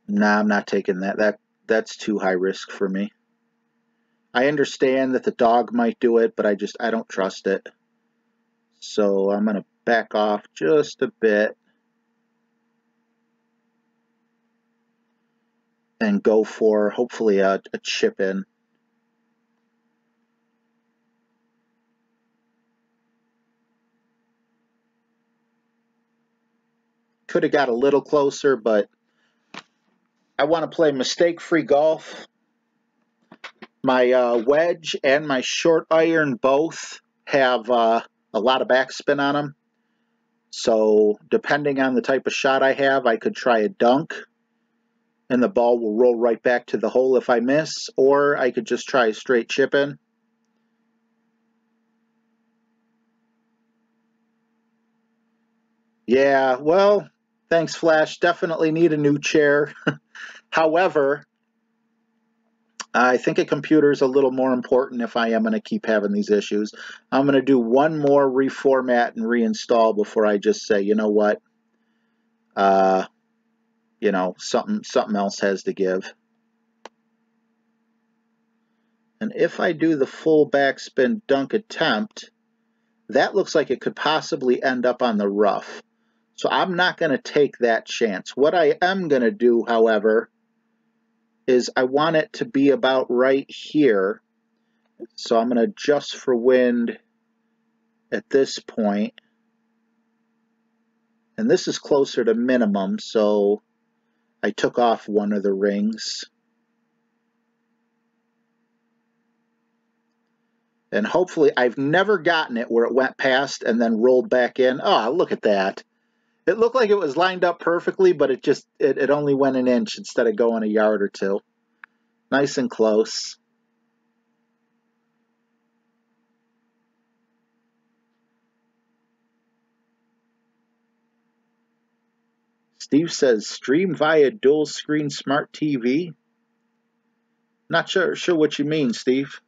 Nah, I'm not taking that. That's too high risk for me. I understand that the dog might do it, but I don't trust it. So I'm going to back off just a bit and go for hopefully a chip in. Could have got a little closer, but I want to play mistake-free golf. My wedge and my short iron both have a lot of backspin on them. So depending on the type of shot I have, I could try a dunk and the ball will roll right back to the hole if I miss, or I could just try a straight chip in. Yeah, well, thanks, Flash. Definitely need a new chair. However, I think a computer is a little more important if I am going to keep having these issues. I'm going to do one more reformat and reinstall before I just say, you know what, you know, something else has to give. And if I do the full backspin dunk attempt, that looks like it could possibly end up on the rough. So I'm not going to take that chance. What I am going to do, however, is I want it to be about right here. So I'm going to adjust for wind at this point. And this is closer to minimum, so I took off one of the rings. And hopefully, I've never gotten it where it went past and then rolled back in. Oh, look at that. It looked like it was lined up perfectly, but it only went an inch instead of going a yard or two. Nice and close. Steve says stream via dual screen smart TV. Not sure what you mean, Steve.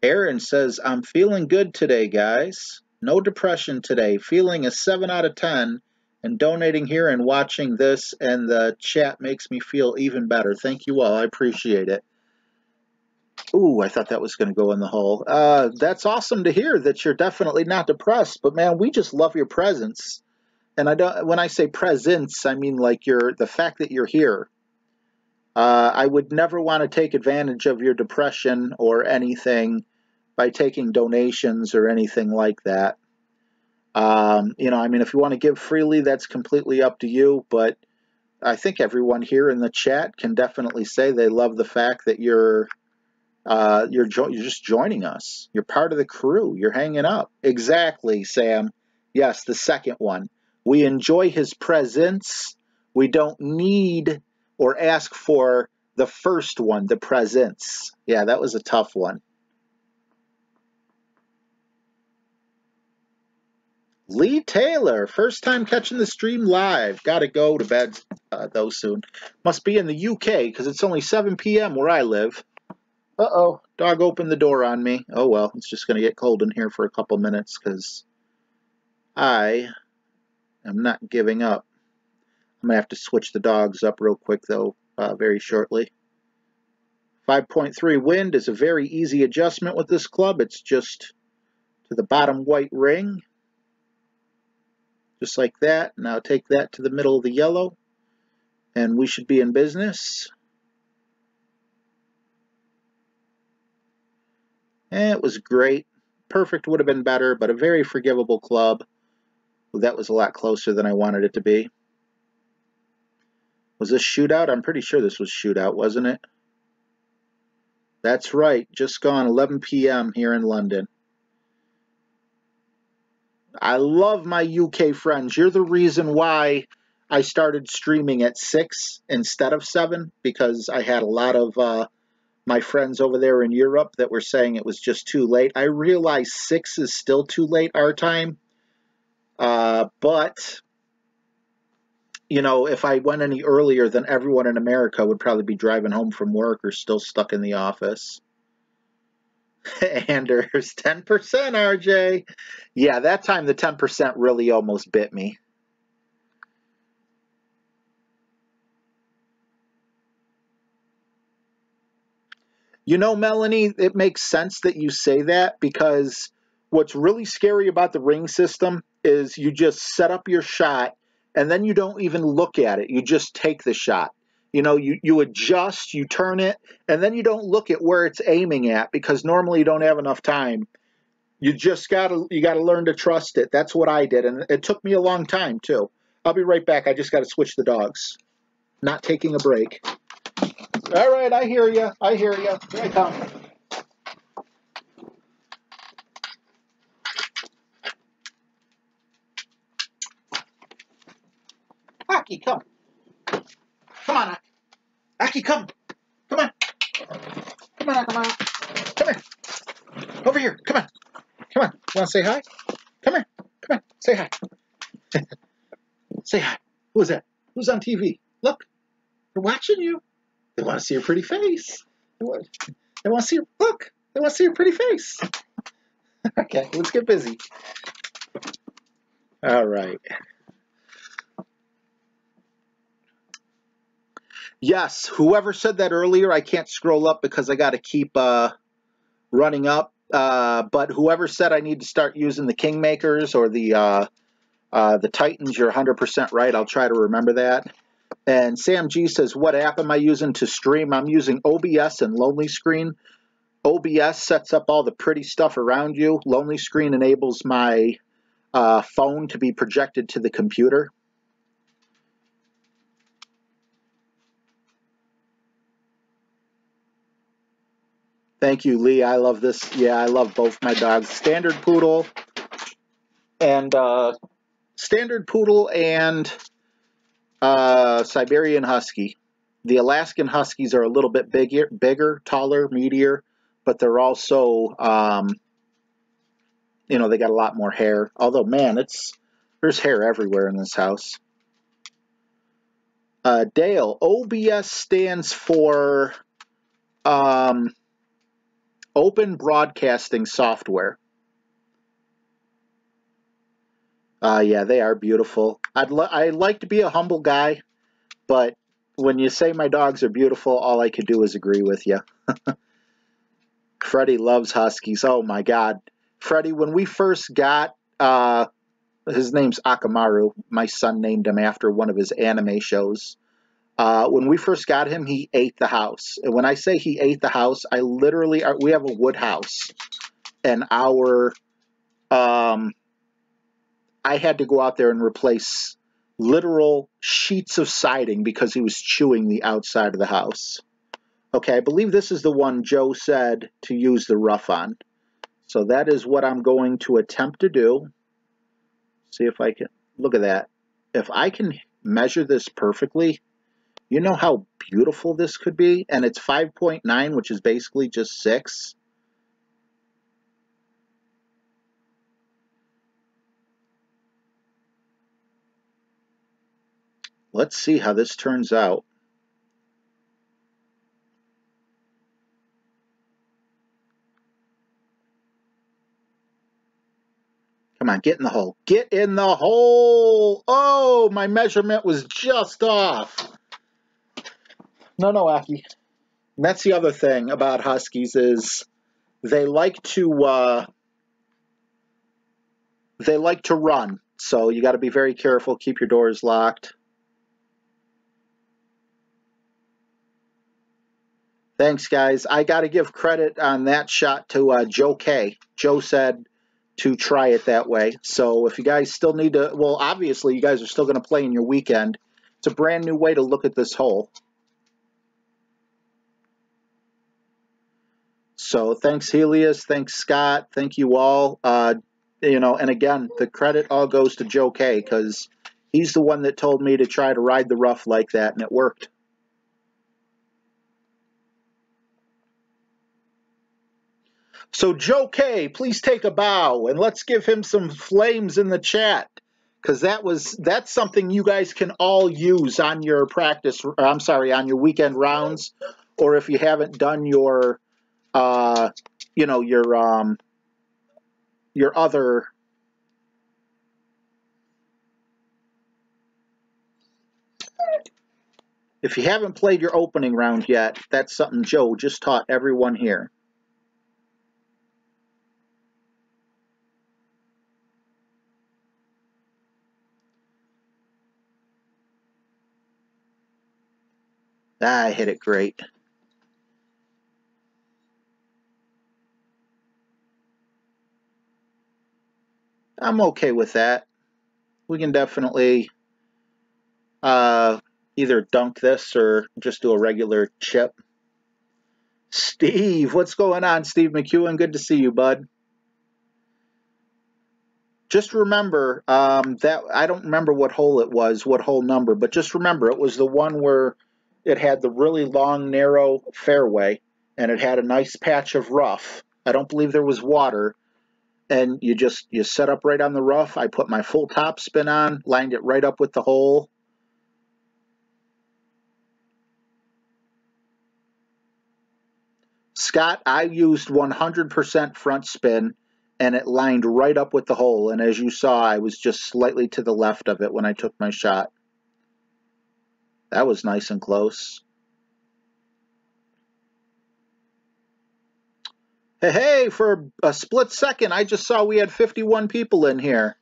Aaron says, I'm feeling good today, guys. No depression today. Feeling a 7 out of 10. And donating here and watching this and the chat makes me feel even better. Thank you all. I appreciate it. Ooh, I thought that was going to go in the hole. That's awesome to hear that you're definitely not depressed. But, man, we just love your presence. And when I say presence, I mean like the fact that you're here. I would never want to take advantage of your depression or anything by taking donations or anything like that. You know, I mean, if you want to give freely, that's completely up to you. But I think everyone here in the chat can definitely say they love the fact that you're just joining us. You're part of the crew. You're hanging up. Exactly, Sam. Yes, the second one. We enjoy his presence. We don't need or ask for the first one, the presence. Yeah, that was a tough one. Lee Taylor, first time catching the stream live. Gotta go to bed, though, soon. Must be in the UK, because it's only 7 p.m. where I live. Uh-oh, dog opened the door on me. Oh, well, it's just going to get cold in here for a couple minutes, because I am not giving up. I'm going to have to switch the dogs up real quick, though, very shortly. 5.3 wind is a very easy adjustment with this club. It's just to the bottom white ring. Just like that. Now take that to the middle of the yellow, and we should be in business. And it was great. Perfect would have been better, but a very forgivable club. That was a lot closer than I wanted it to be. Was this shootout? I'm pretty sure this was shootout, wasn't it? That's right. Just gone 11 p.m. here in London. I love my UK friends. You're the reason why I started streaming at 6 instead of 7, because I had a lot of my friends over there in Europe that were saying it was just too late. I realize 6 is still too late our time, but you know, if I went any earlier, then everyone in America would probably be driving home from work or still stuck in the office. Anders, 10%, RJ. Yeah, that time the 10% really almost bit me. You know, Melanie, it makes sense that you say that, because what's really scary about the ring system is you just set up your shot and then you don't even look at it. You just take the shot. You know, you adjust, you turn it, and then you don't look at where it's aiming at, because normally you don't have enough time. You just gotta learn to trust it. That's what I did, and it took me a long time too. I'll be right back. I just got to switch the dogs. Not taking a break. All right, I hear you. I hear you. Here I come. Aki, come. Come on, Aki. Aki, come. Come on. Come on, come on. Come here. Over here. Come on. Come on. Want to say hi? Come here. Come on. Say hi. Say hi. Who's that? Who's on TV? Look. They're watching you. They want to see your pretty face. They want to see your, look. They want to see your pretty face. Okay, let's get busy. All right. Yes, whoever said that earlier, I can't scroll up because I got to keep running up. But whoever said I need to start using the Kingmakers or the Titans, you're 100% right. I'll try to remember that. And Sam G says, what app am I using to stream? I'm using OBS and Lonely Screen. OBS sets up all the pretty stuff around you. Lonely Screen enables my phone to be projected to the computer. Thank you, Lee. I love this. Yeah, I love both my dogs. Standard Poodle and Siberian Husky. The Alaskan Huskies are a little bit bigger, taller, meatier, but they're also, you know, they got a lot more hair. Although, man, there's hair everywhere in this house. Dale, OBS stands for Open Broadcasting Software. Yeah, they are beautiful. I'd like to be a humble guy, but when you say my dogs are beautiful, all I could do is agree with you. Freddie loves Huskies. Oh, my God. Freddie, when we first got, his name's Akamaru. My son named him after one of his anime shows. When we first got him, he ate the house. And when I say he ate the house, I literally, we have a wood house. And I had to go out there and replace literal sheets of siding because he was chewing the outside of the house. Okay, I believe this is the one Joe said to use the rough on. So that is what I'm going to attempt to do. See if I can, look at that. If I can measure this perfectly, you know how beautiful this could be? And it's 5.9, which is basically just 6. Let's see how this turns out. Come on, get in the hole. Get in the hole! Oh, my measurement was just off. No, Aki. And that's the other thing about Huskies is they like to run. So you got to be very careful. Keep your doors locked. Thanks, guys. I got to give credit on that shot to Joe K. Joe said to try it that way. So if you guys still need to, well, obviously you guys are still going to play in your weekend. It's a brand new way to look at this hole. So thanks, Helios. Thanks, Scott. Thank you all. You know, and again, the credit all goes to Joe K because he's the one that told me to try to ride the rough like that, and it worked. So Joe K, please take a bow and let's give him some flames in the chat because that's something you guys can all use on your practice. I'm sorry, on your weekend rounds, or if you haven't done your, you know, your other. If you haven't played your opening round yet, that's something Joe just taught everyone here. I hit it great. I'm okay with that. We can definitely either dunk this or just do a regular chip. Steve, what's going on, Steve McEwen? Good to see you, bud. Just remember that I don't remember what hole it was, what hole number, but just remember it was the one where it had the really long, narrow fairway, and it had a nice patch of rough. I don't believe there was water, and you set up right on the rough. I put my full top spin on, lined it right up with the hole. Scott, I used 100% front spin, and it lined right up with the hole. And as you saw, I was just slightly to the left of it when I took my shot. That was nice and close. Hey, for a split second, I just saw we had 51 people in here.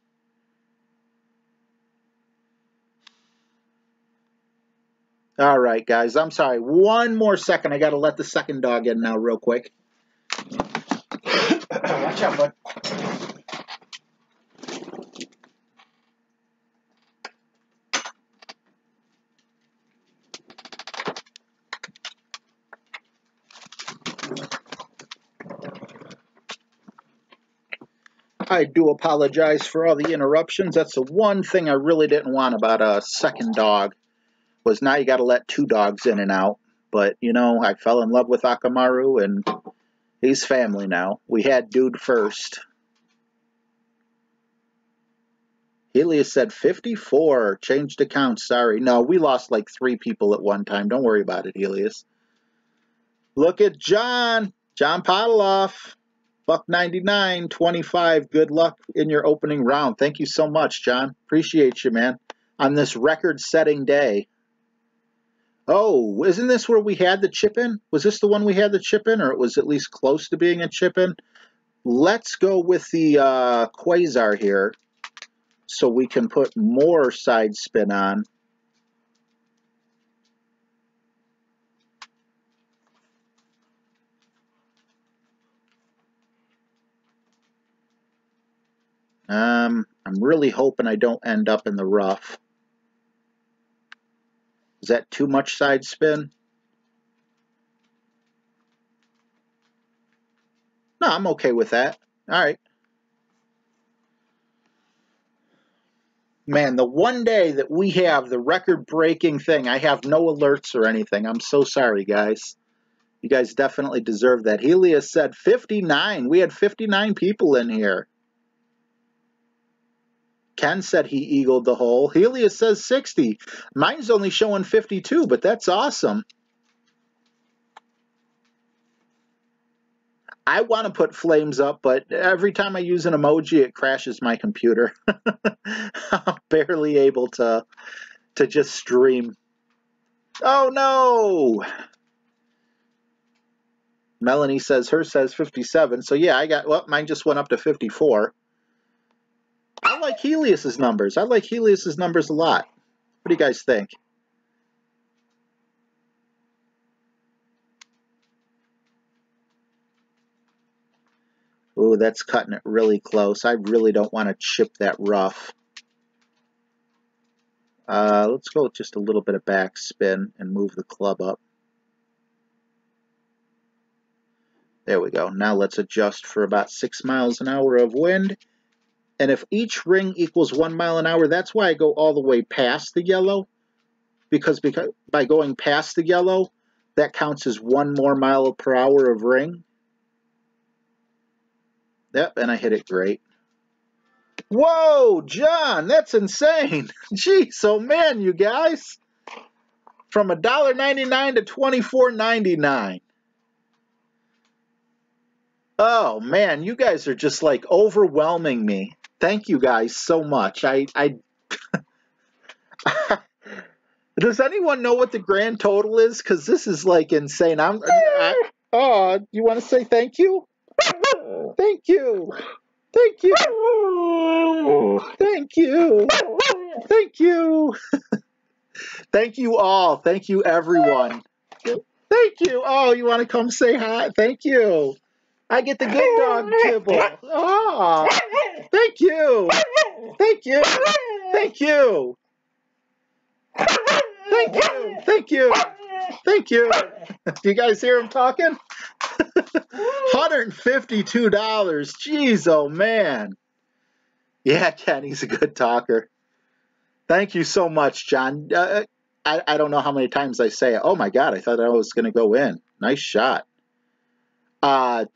All right, guys, I'm sorry. One more second. I got to let the second dog in now real quick. Watch out, bud. I do apologize for all the interruptions. That's the one thing I really didn't want about a second dog. was now you got to let 2 dogs in and out. But, you know, I fell in love with Akamaru, and he's family now. We had Dude first. Helios said 54. Changed account, sorry. No, we lost like 3 people at one time. Don't worry about it, Helios. Look at John. John Podoloff. $1.99, 25. Good luck in your opening round. Thank you so much, John. Appreciate you, man. On this record-setting day. Oh, isn't this where we had the chip-in? Was this the one we had the chip-in, or it was at least close to being a chip-in? Let's go with the Quasar here so we can put more side spin on. I'm really hoping I don't end up in the rough. Is that too much side spin? No, I'm okay with that. All right. Man, the one day that we have the record-breaking thing, I have no alerts or anything. I'm so sorry, guys. You guys definitely deserve that. Helios said 59. We had 59 people in here. Ken said he eagled the hole. Helios says 60. Mine's only showing 52, but that's awesome. I want to put flames up, but every time I use an emoji, it crashes my computer. I'm barely able to just stream. Oh, no! Melanie says, hers says 57. So, yeah, well, mine just went up to 54. I like Helios's numbers. I like Helios's numbers a lot. What do you guys think? Ooh, that's cutting it really close. I really don't want to chip that rough. Let's go with just a little bit of back spin and move the club up. There we go. Now let's adjust for about 6 miles an hour of wind. And if each ring equals 1 mile an hour, that's why I go all the way past the yellow. Because by going past the yellow, that counts as 1 more mile per hour of ring. Yep, and I hit it great. Whoa, John, that's insane. Jeez, oh man, you guys. From $1.99 to $24.99. Oh man, you guys are just like overwhelming me. Thank you guys so much. Does anyone know what the grand total is? Because this is like insane. Oh, you want to say thank you? Thank you. Thank you. Thank you. Thank you. Thank you all. Thank you, everyone. Thank you. Oh, you want to come say hi? Thank you. I get the good dog kibble. Oh, thank you. Thank you. Thank you. Thank you. Thank you. Thank you. Do you guys hear him talking? $152. Jeez, oh man. Yeah, Ken, he's a good talker. Thank you so much, John. I don't know how many times I say it. Oh my God, I thought I was going to go in. Nice shot.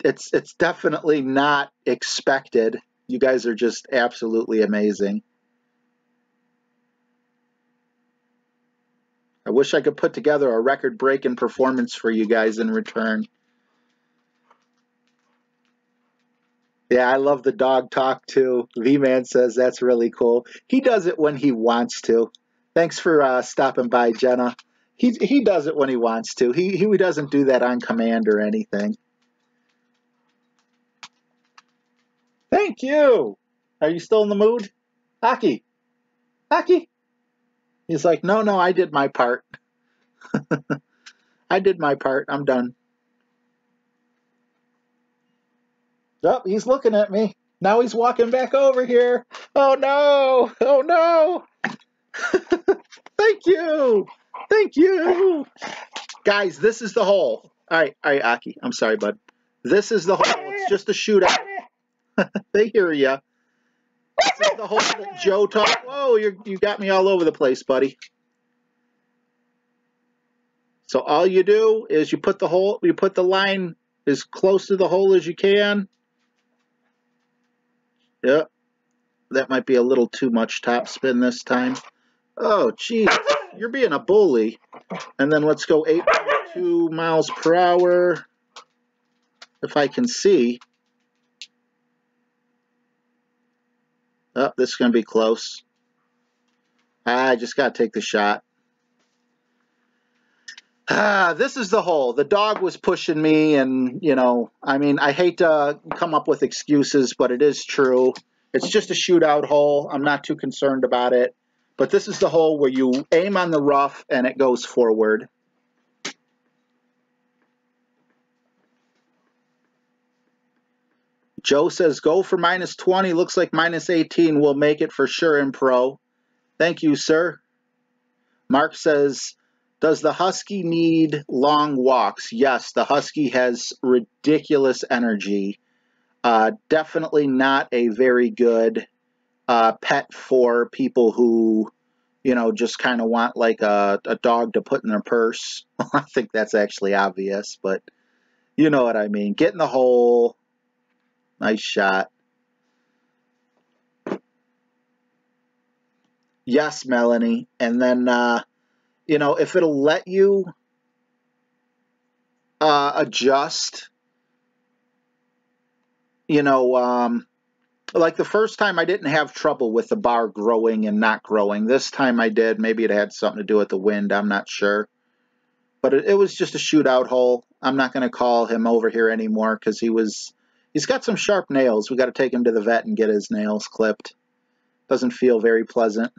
It's definitely not expected. You guys are just absolutely amazing. I wish I could put together a record-breaking performance for you guys in return. Yeah, I love the dog talk too. V-Man says that's really cool. He does it when he wants to. Thanks for stopping by, Jenna. He does it when he wants to. He doesn't do that on command or anything. Thank you. Are you still in the mood? Hockey. Hockey. He's like, no, I did my part. I did my part. I'm done. Oh, he's looking at me. Now he's walking back over here. Oh, no. Oh, no. Thank you. Thank you. Guys, this is the hole. All right, Aki. I'm sorry, bud. This is the hole. It's just a shootout. They hear ya. This is the hole that Joe talked. Whoa, you got me all over the place, buddy. So all you do is you put the line as close to the hole as you can. Yep, that might be a little too much topspin this time. Oh, geez, you're being a bully. And then let's go 8.2 miles per hour, if I can see. Oh, this is going to be close. I just got to take the shot. This is the hole. The dog was pushing me, and, you know, I mean, I hate to come up with excuses, but it is true. It's just a shootout hole. I'm not too concerned about it. But this is the hole where you aim on the rough and it goes forward. Joe says, go for minus 20. Looks like minus 18 will make it for sure in pro. Thank you, sir. Mark says, does the Husky need long walks? Yes, the Husky has ridiculous energy. Definitely not a very good pet for people who, you know, just kind of want like a dog to put in their purse. I think that's actually obvious, but you know what I mean. Get in the hole. Nice shot. Yes, Melanie. And then, you know, if it'll let you adjust, you know, like the first time I didn't have trouble with the bar growing and not growing. This time I did. Maybe it had something to do with the wind. I'm not sure. But it was just a shootout hole. I'm not going to call him over here anymore because he's got some sharp nails. We got to take him to the vet and get his nails clipped. Doesn't feel very pleasant.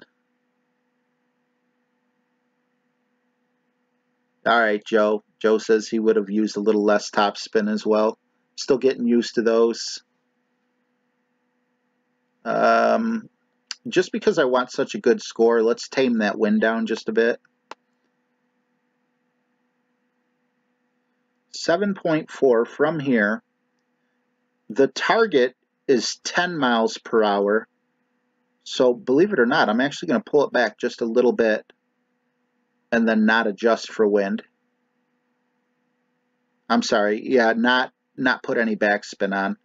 All right, Joe. Joe says he would have used a little less topspin as well. Still getting used to those. Just because I want such a good score, let's tame that wind down just a bit. 7.4 from here. The target is 10 miles per hour. So believe it or not, I'm actually going to pull it back just a little bit and then not adjust for wind. I'm sorry, yeah, not put any backspin on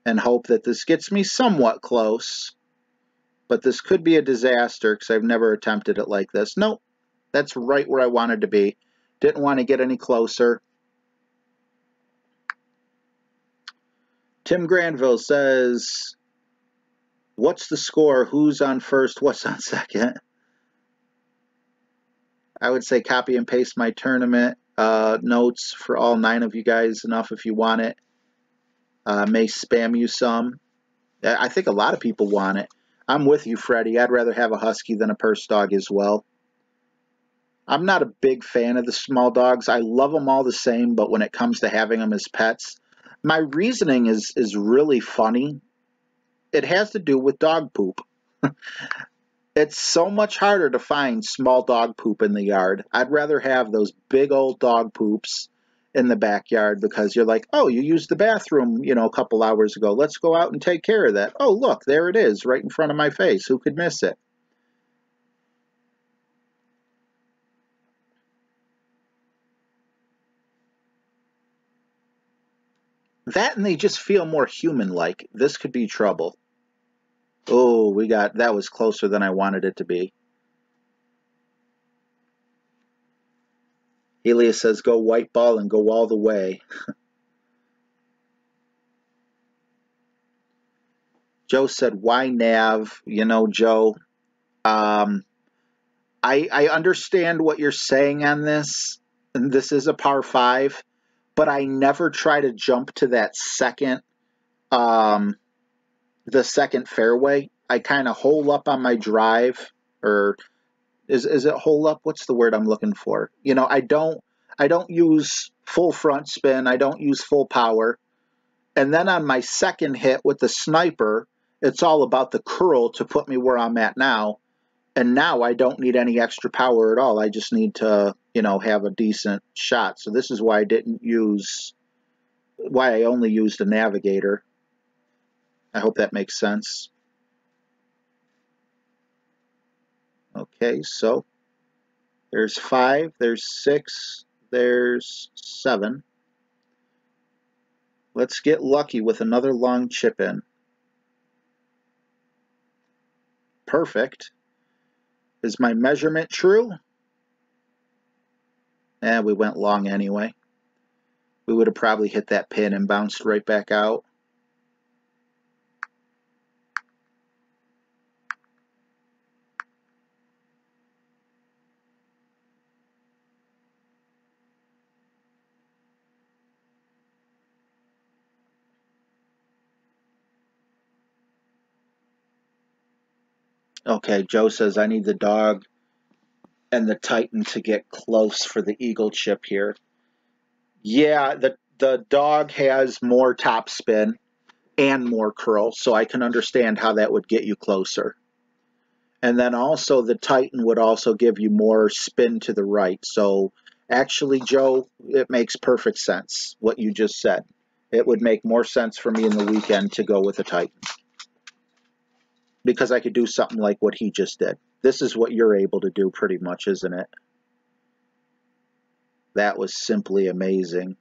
and hope that this gets me somewhat close. But this could be a disaster because I've never attempted it like this. Nope, that's right where I wanted to be. Didn't want to get any closer. Tim Granville says, what's the score? Who's on first? What's on second? I would say copy and paste my tournament notes for all 9 of you guys. Enough if you want it. May spam you some. I think a lot of people want it. I'm with you, Freddie. I'd rather have a Husky than a purse dog as well. I'm not a big fan of the small dogs. I love them all the same, but when it comes to having them as pets, my reasoning is really funny. It has to do with dog poop. It's so much harder to find small dog poop in the yard. I'd rather have those big old dog poops in the backyard because you're like, oh, you used the bathroom, you know, a couple hours ago. Let's go out and take care of that. Oh, look, there it is right in front of my face. Who could miss it? That and they just feel more human-like. This could be trouble. Oh, that was closer than I wanted it to be. Helios says, go white ball and go all the way. Joe said, why nav? You know, Joe, I understand what you're saying on this. And this is a par 5, but I never try to jump to that second, the second fairway. I kind of hole up on my drive, or is it hole up? What's the word I'm looking for? You know, I don't use full front spin. I don't use full power. And then on my second hit with the sniper, it's all about the curl to put me where I'm at now. And now I don't need any extra power at all. I just need to, you know, have a decent shot. So this is why I only used a navigator. I hope that makes sense. Okay, so there's 5, there's 6, There's 7. Let's get lucky with another long chip in. Perfect. Is my measurement true? We went long anyway. We would have probably hit that pin and bounced right back out. Okay, Joe says I need the dog and the Titan to get close for the eagle chip here. Yeah, the dog has more top spin and more curl, so I can understand how that would get you closer. And then also the Titan would also give you more spin to the right. So actually, Joe, it makes perfect sense what you just said. It would make more sense for me in the weekend to go with the Titan, because I could do something like what he just did. This is what you're able to do pretty much, isn't it? That was simply amazing.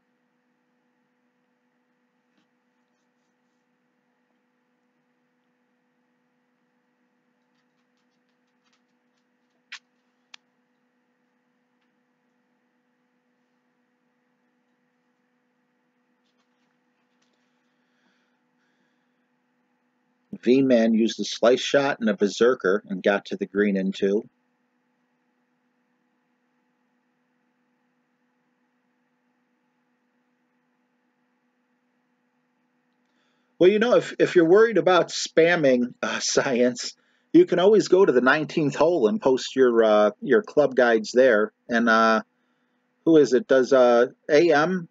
V-Man used a slice shot and a berserker and got to the green in 2. Well, you know, if you're worried about spamming science, you can always go to the 19th hole and post your club guides there. And who is it? Does AM,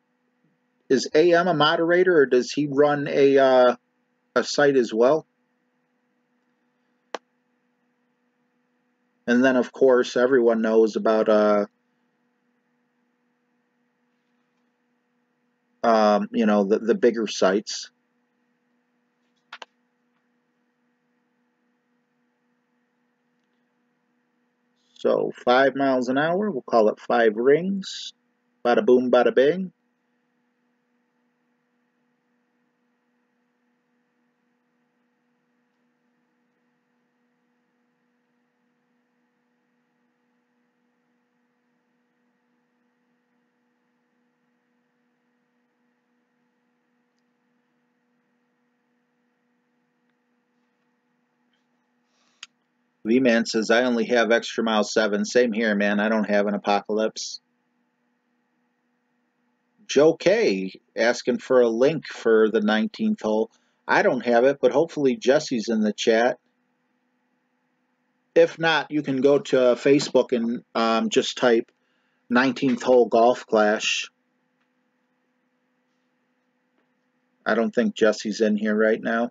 is AM a moderator, or does he run a site as well? And then, of course, everyone knows about you know, the bigger sites. So 5 miles an hour, we'll call it 5 rings. Bada boom, bada bing. V-Man says, I only have extra mile 7. Same here, man. I don't have an apocalypse. Joe K asking for a link for the 19th hole. I don't have it, but hopefully Jesse's in the chat. If not, you can go to Facebook and just type 19th hole golf clash. I don't think Jesse's in here right now.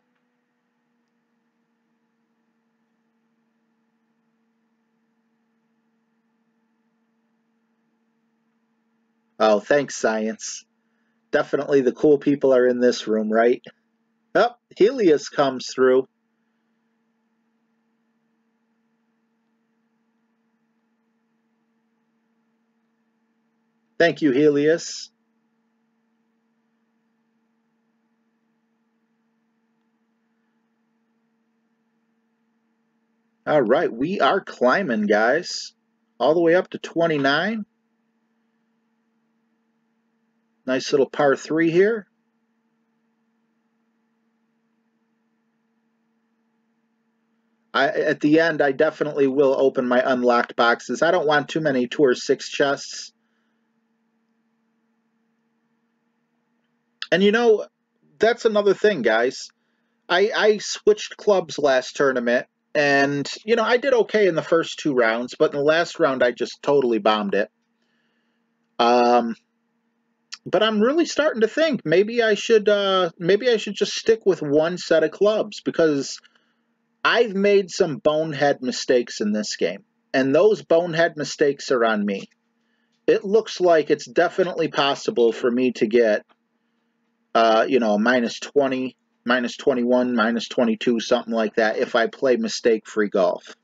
Oh, thanks, Science. Definitely the cool people are in this room, right? Oh, Helios comes through. Thank you, Helios. All right, we are climbing, guys. All the way up to 29. Nice little par 3 here. At the end, I definitely will open my unlocked boxes. I don't want too many Tour 6 chests. And you know, that's another thing, guys. I switched clubs last tournament, and, you know, I did okay in the first 2 rounds, but in the last round, I just totally bombed it. But I'm really starting to think maybe I should just stick with one set of clubs, because I've made some bonehead mistakes in this game, and those bonehead mistakes are on me. It looks like it's definitely possible for me to get, you know, minus 20, minus 21, minus 22, something like that, if I play mistake-free golf.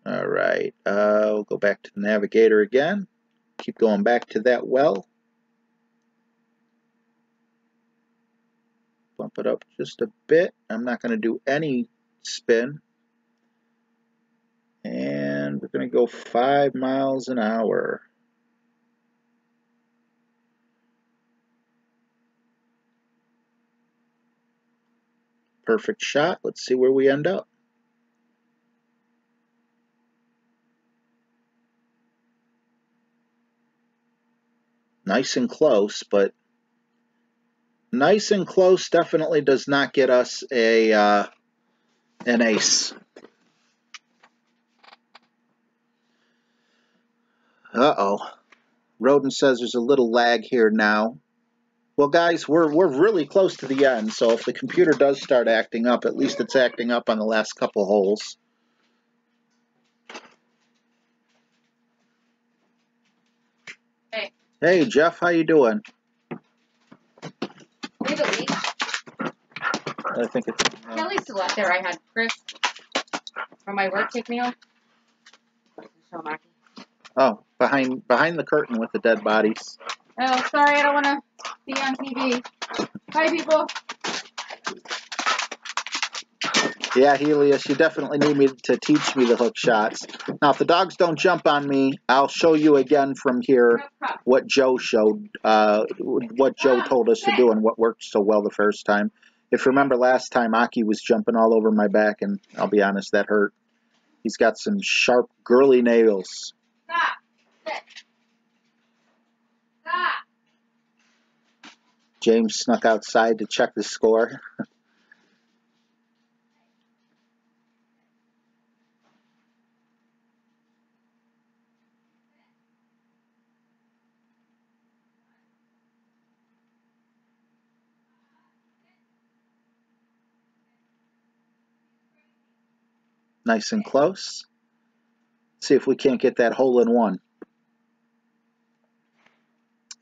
All right, we'll go back to the navigator again. Keep going back to that well. Bump it up just a bit. I'm not going to do any spin. And we're going to go 5 miles an hour. Perfect shot. Let's see where we end up. Nice and close, but nice and close definitely does not get us an ace. Uh-oh. Rodin says there's a little lag here now. Well, guys, we're really close to the end, so if the computer does start acting up, at least it's acting up on the last couple holes. Hey. Hey, Jeff, how you doing? Leave it leak. I think it's... Kelly's still out there. I had Chris from my work take me home. So Marky. Oh, behind the curtain with the dead bodies. Oh, sorry, I don't want to be on TV. Bye, people. Yeah, Helios, you definitely need me to teach me the hook shots. Now, if the dogs don't jump on me, I'll show you again from here what Joe showed, what Joe told us to do and what worked so well the first time. If you remember last time, Aki was jumping all over my back, and I'll be honest, that hurt. He's got some sharp, girly nails. Stop. Sit. Stop. James snuck outside to check the score. Nice and close. See if we can't get that hole in one.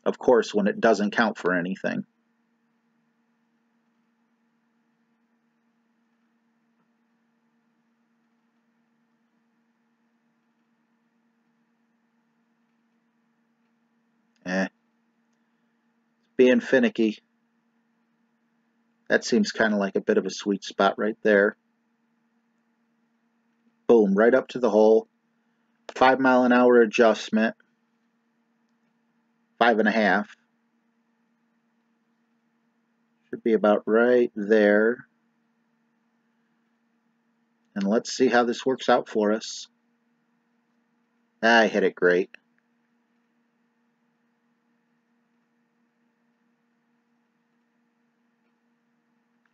Of course, when it doesn't count for anything. Being finicky. That seems kind of like a bit of a sweet spot right there. Boom, right up to the hole. 5 mile an hour adjustment. 5.5. Should be about right there. And let's see how this works out for us. I hit it great.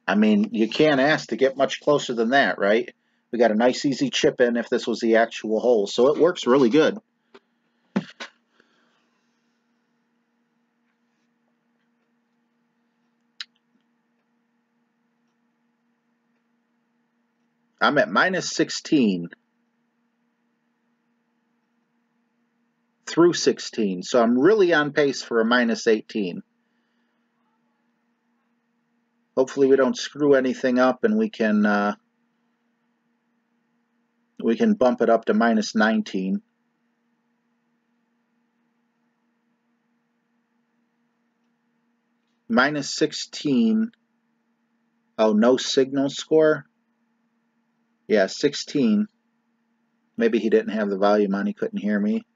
I mean, you can't ask to get much closer than that, right? We got a nice easy chip in if this was the actual hole, so it works really good. I'm at minus 16 through 16, so I'm really on pace for a minus 18. Hopefully we don't screw anything up and we can bump it up to minus 19. Minus 16. Oh, no signal score? Yeah, 16. Maybe he didn't have the volume on, he couldn't hear me.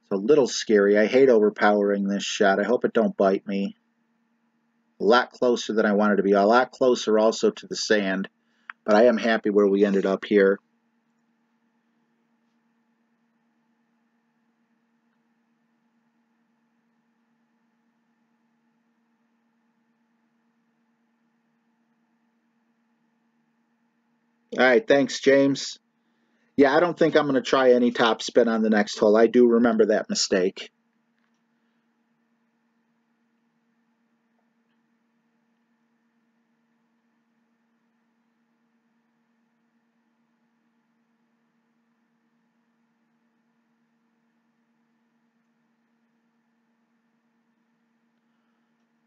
It's a little scary. I hate overpowering this shot. I hope it don't bite me. A lot closer than I wanted to be. A lot closer also to the sand. But I am happy where we ended up here. All right, thanks, James. Yeah, I don't think I'm going to try any top spin on the next hole. I do remember that mistake.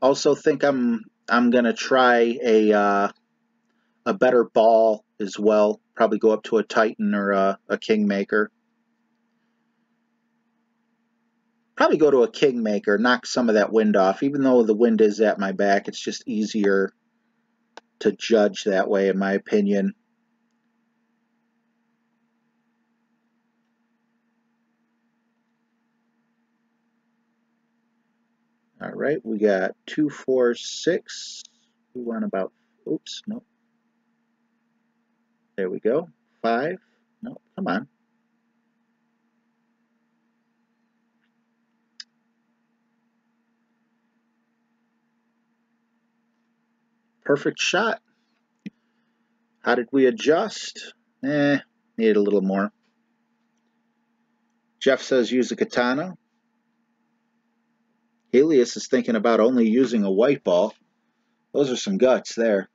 Also think I'm gonna try a better ball as well. Probably go up to a Titan or a Kingmaker. Probably go to a Kingmaker, knock some of that wind off. Even though the wind is at my back, it's just easier to judge that way, in my opinion. All right, we got 2, 4, 6. We want about, oops, no. There we go. 5. No, come on. Perfect shot. How did we adjust? Need a little more. Jeff says use a katana. Helios is thinking about only using a white ball. Those are some guts there.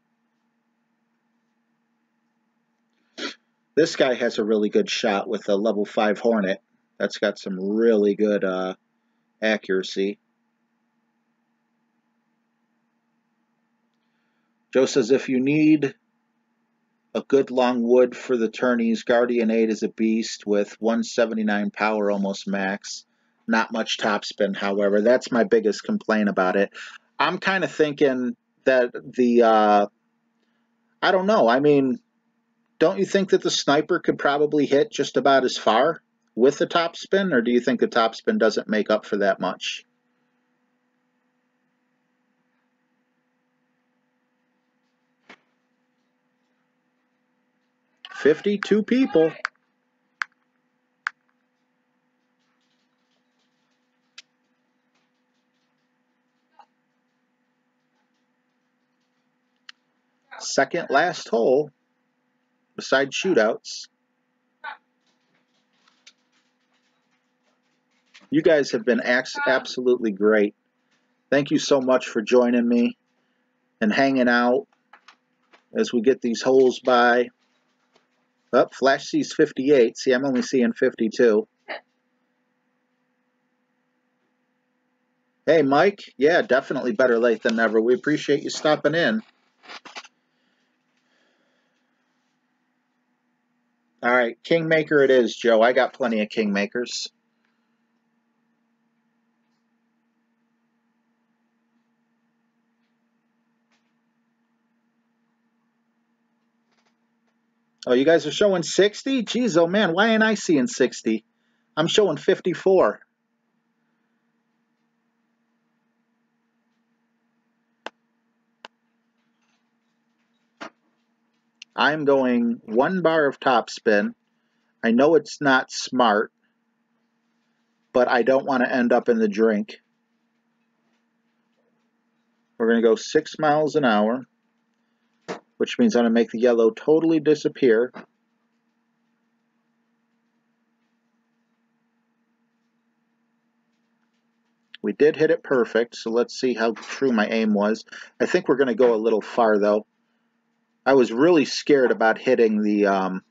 This guy has a really good shot with a level 5 Hornet. That's got some really good accuracy. Joe says if you need a good long wood for the tourneys, Guardian 8 is a beast with 179 power, almost max. Not much topspin, however. That's my biggest complaint about it. I'm kind of thinking that the, I don't know. I mean, don't you think that the sniper could probably hit just about as far with the topspin, or do you think the topspin doesn't make up for that much? 52 people. Second last hole, besides shootouts. You guys have been absolutely great. Thank you so much for joining me and hanging out as we get these holes by. Oh, Flash sees 58. See, I'm only seeing 52. Hey, Mike. Yeah, definitely better late than never. We appreciate you stopping in. All right, Kingmaker it is, Joe. I got plenty of Kingmakers. Oh, you guys are showing 60? Geez, oh man, why ain't I seeing 60? I'm showing 54. I'm going 1 bar of topspin. I know it's not smart, but I don't want to end up in the drink. We're going to go 6 miles an hour, which means I'm going to make the yellow totally disappear. We did hit it perfect, so let's see how true my aim was. I think we're going to go a little far, though. I was really scared about hitting the,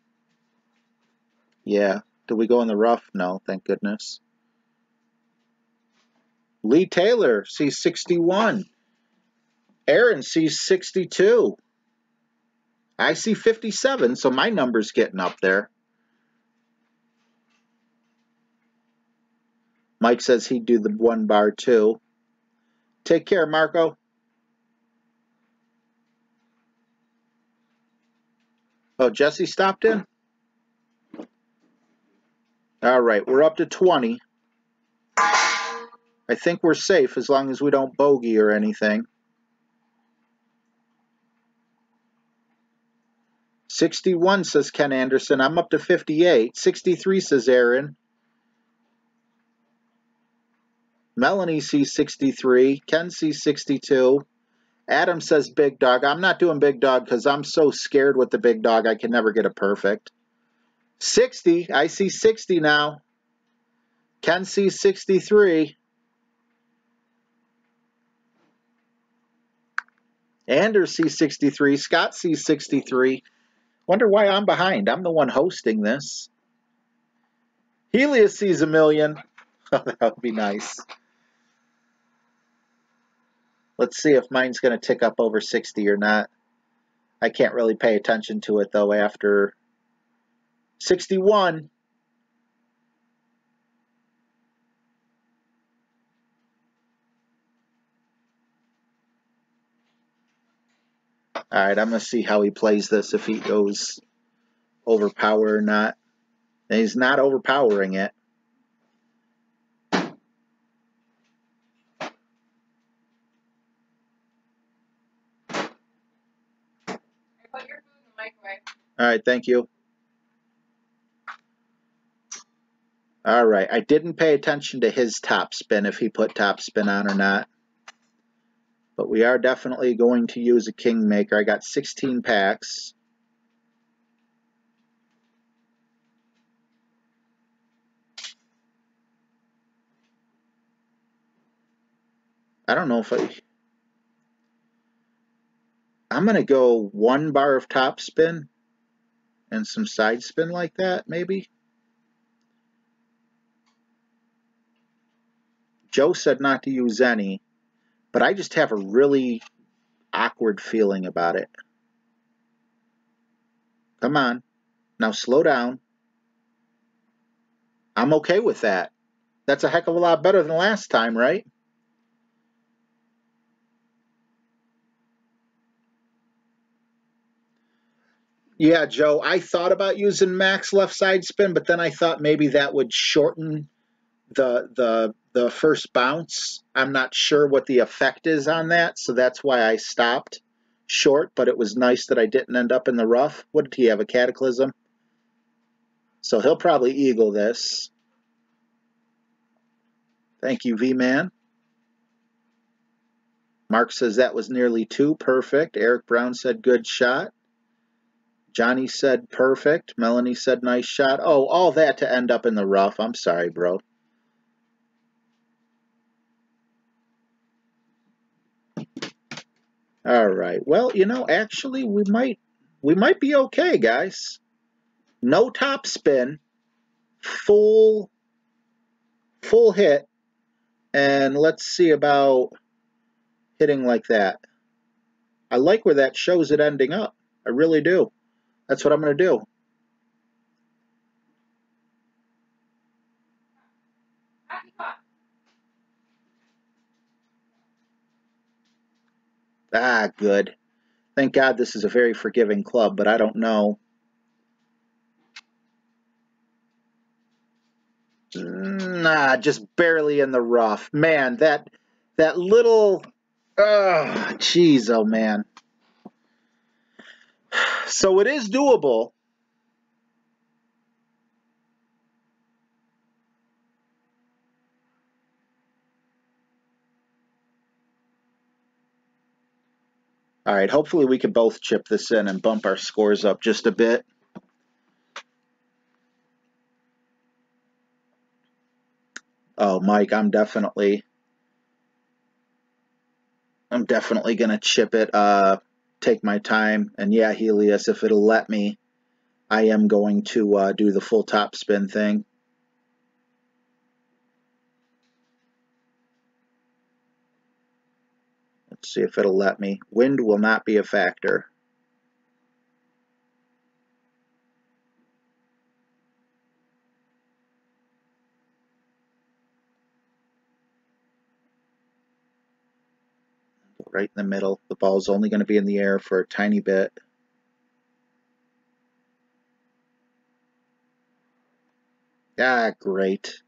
yeah. Did we go in the rough? No, thank goodness. Lee Taylor sees 61. Aaron sees 62. I see 57, so my number's getting up there. Mike says he'd do the 1 bar too. Take care, Marco. Oh, Jesse stopped in? All right, we're up to 20. I think we're safe as long as we don't bogey or anything. 61, says Ken Anderson. I'm up to 58. 63, says Aaron. Melanie sees 63. Ken sees 62. Adam says big dog. I'm not doing big dog because I'm so scared with the big dog I can never get it perfect. 60. I see 60 now. Ken sees 63. Anders sees 63. Scott sees 63. Wonder why I'm behind. I'm the one hosting this. Helios sees 1,000,000. That would be nice. Let's see if mine's going to tick up over 60 or not. I can't really pay attention to it, though, after 61. All right, I'm going to see how he plays this, if he goes overpower or not. And he's not overpowering it. Put your food in the microwave. All right, thank you. All right, I didn't pay attention to his top spin, if he put top spin on or not. But we are definitely going to use a Kingmaker. I got 16 packs. I don't know if I'm going to go 1 bar of top spin and some side spin like that, maybe. Joe said not to use any, but I just have a really awkward feeling about it. Come on. Now slow down. I'm okay with that. That's a heck of a lot better than last time, right? Yeah, Joe, I thought about using max left side spin, but then I thought maybe that would shorten the first bounce. I'm not sure what the effect is on that, so that's why I stopped short, but it was nice that I didn't end up in the rough. What did he have, a Cataclysm? So he'll probably eagle this. Thank you, V-Man. Mark says that was nearly 2. Perfect. Eric Brown said good shot. Johnny said perfect. Melanie said nice shot. Oh, all that to end up in the rough. I'm sorry, bro. All right. Well, you know, actually, we might be okay, guys. No top spin, full hit, and let's see about hitting like that. I like where that shows it ending up. I really do. That's what I'm going to do. Ah, good. Thank God this is a very forgiving club, but I don't know. Nah, just barely in the rough. Man, that little... jeez, oh man. So it is doable. All right, hopefully we can both chip this in and bump our scores up just a bit. Oh, Mike, I'm definitely going to chip it, take my time. And yeah, Helios, if it'll let me, I am going to do the full top spin thing. Let's see if it'll let me. Wind will not be a factor. Right in the middle. The ball's only going to be in the air for a tiny bit. Ah, great.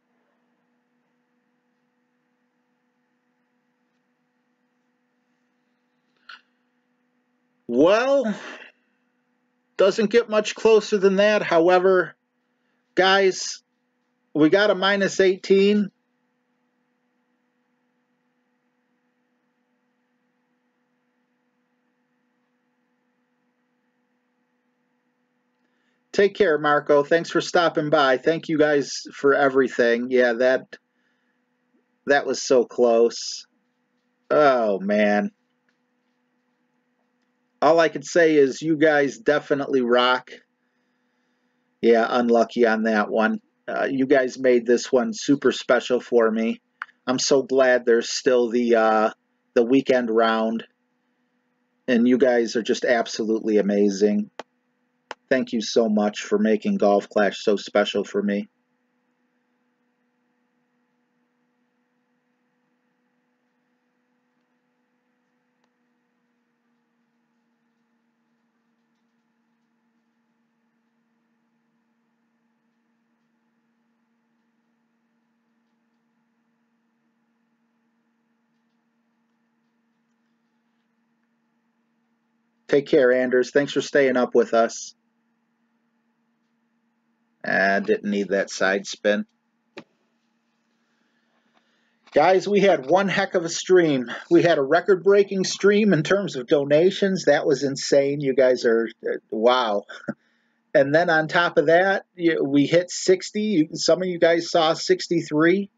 Well, doesn't get much closer than that. However, guys, we got a minus 18. Take care, Marco. Thanks for stopping by. Thank you guys for everything. Yeah, that was so close. Oh, man. All I could say is you guys definitely rock. Yeah, unlucky on that one. You guys made this one super special for me. I'm so glad there's still the the weekend round. And you guys are just absolutely amazing. Thank you so much for making Golf Clash so special for me. Take care, Anders. Thanks for staying up with us. I didn't need that side spin. Guys, we had one heck of a stream. We had a record-breaking stream in terms of donations. That was insane. You guys are, wow. And then on top of that, we hit 60. Some of you guys saw 63,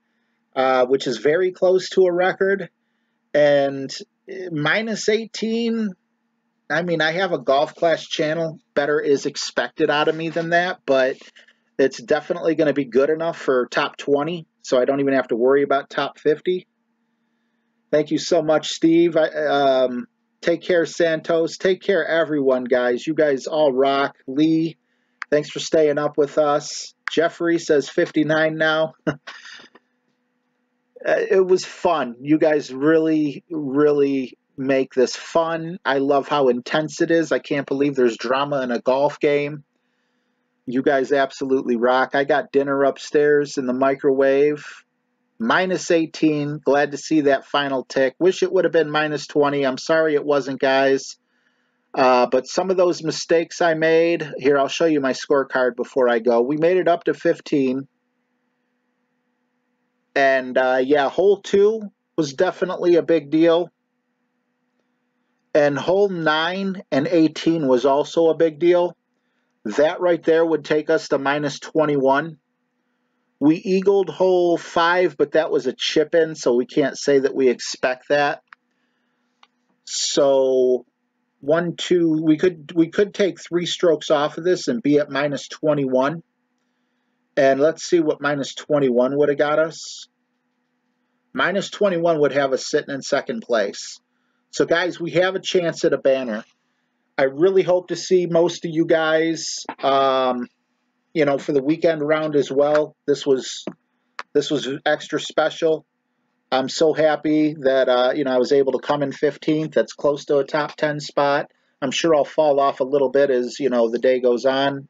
which is very close to a record. And minus 18, I mean, I have a Golf Clash channel. Better is expected out of me than that, but it's definitely going to be good enough for top 20, so I don't even have to worry about top 50. Thank you so much, Steve. Take care, Santos. Take care, everyone, guys. You guys all rock. Lee, thanks for staying up with us. Jeffrey says 59 now. It was fun. You guys really, really make this fun. I love how intense it is. I can't believe there's drama in a golf game. You guys absolutely rock. I got dinner upstairs in the microwave. Minus 18. Glad to see that final tick. Wish it would have been minus 20. I'm sorry it wasn't, guys. But some of those mistakes I made. Here, I'll show you my scorecard before I go. We made it up to 15. And yeah, hole 2 was definitely a big deal. And hole 9 and 18 was also a big deal. That right there would take us to minus 21. We eagled hole 5, but that was a chip in, so we can't say that we expect that. So 1, 2, we could take 3 strokes off of this and be at minus 21. And let's see what minus 21 would have got us. Minus 21 would have us sitting in second place. So guys, we have a chance at a banner. I really hope to see most of you guys, you know, for the weekend round as well. This was extra special. I'm so happy that, you know, I was able to come in 15th. That's close to a top 10 spot. I'm sure I'll fall off a little bit as, you know, the day goes on.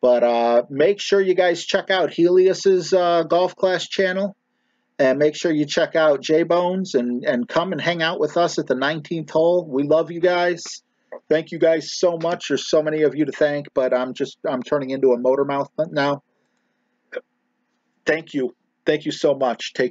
But make sure you guys check out Helios's Golf Clash channel. And make sure you check out J-Bones and come and hang out with us at the 19th hole. We love you guys. Thank you guys so much. There's so many of you to thank, but I'm turning into a motor mouth now. Thank you. Thank you so much. Take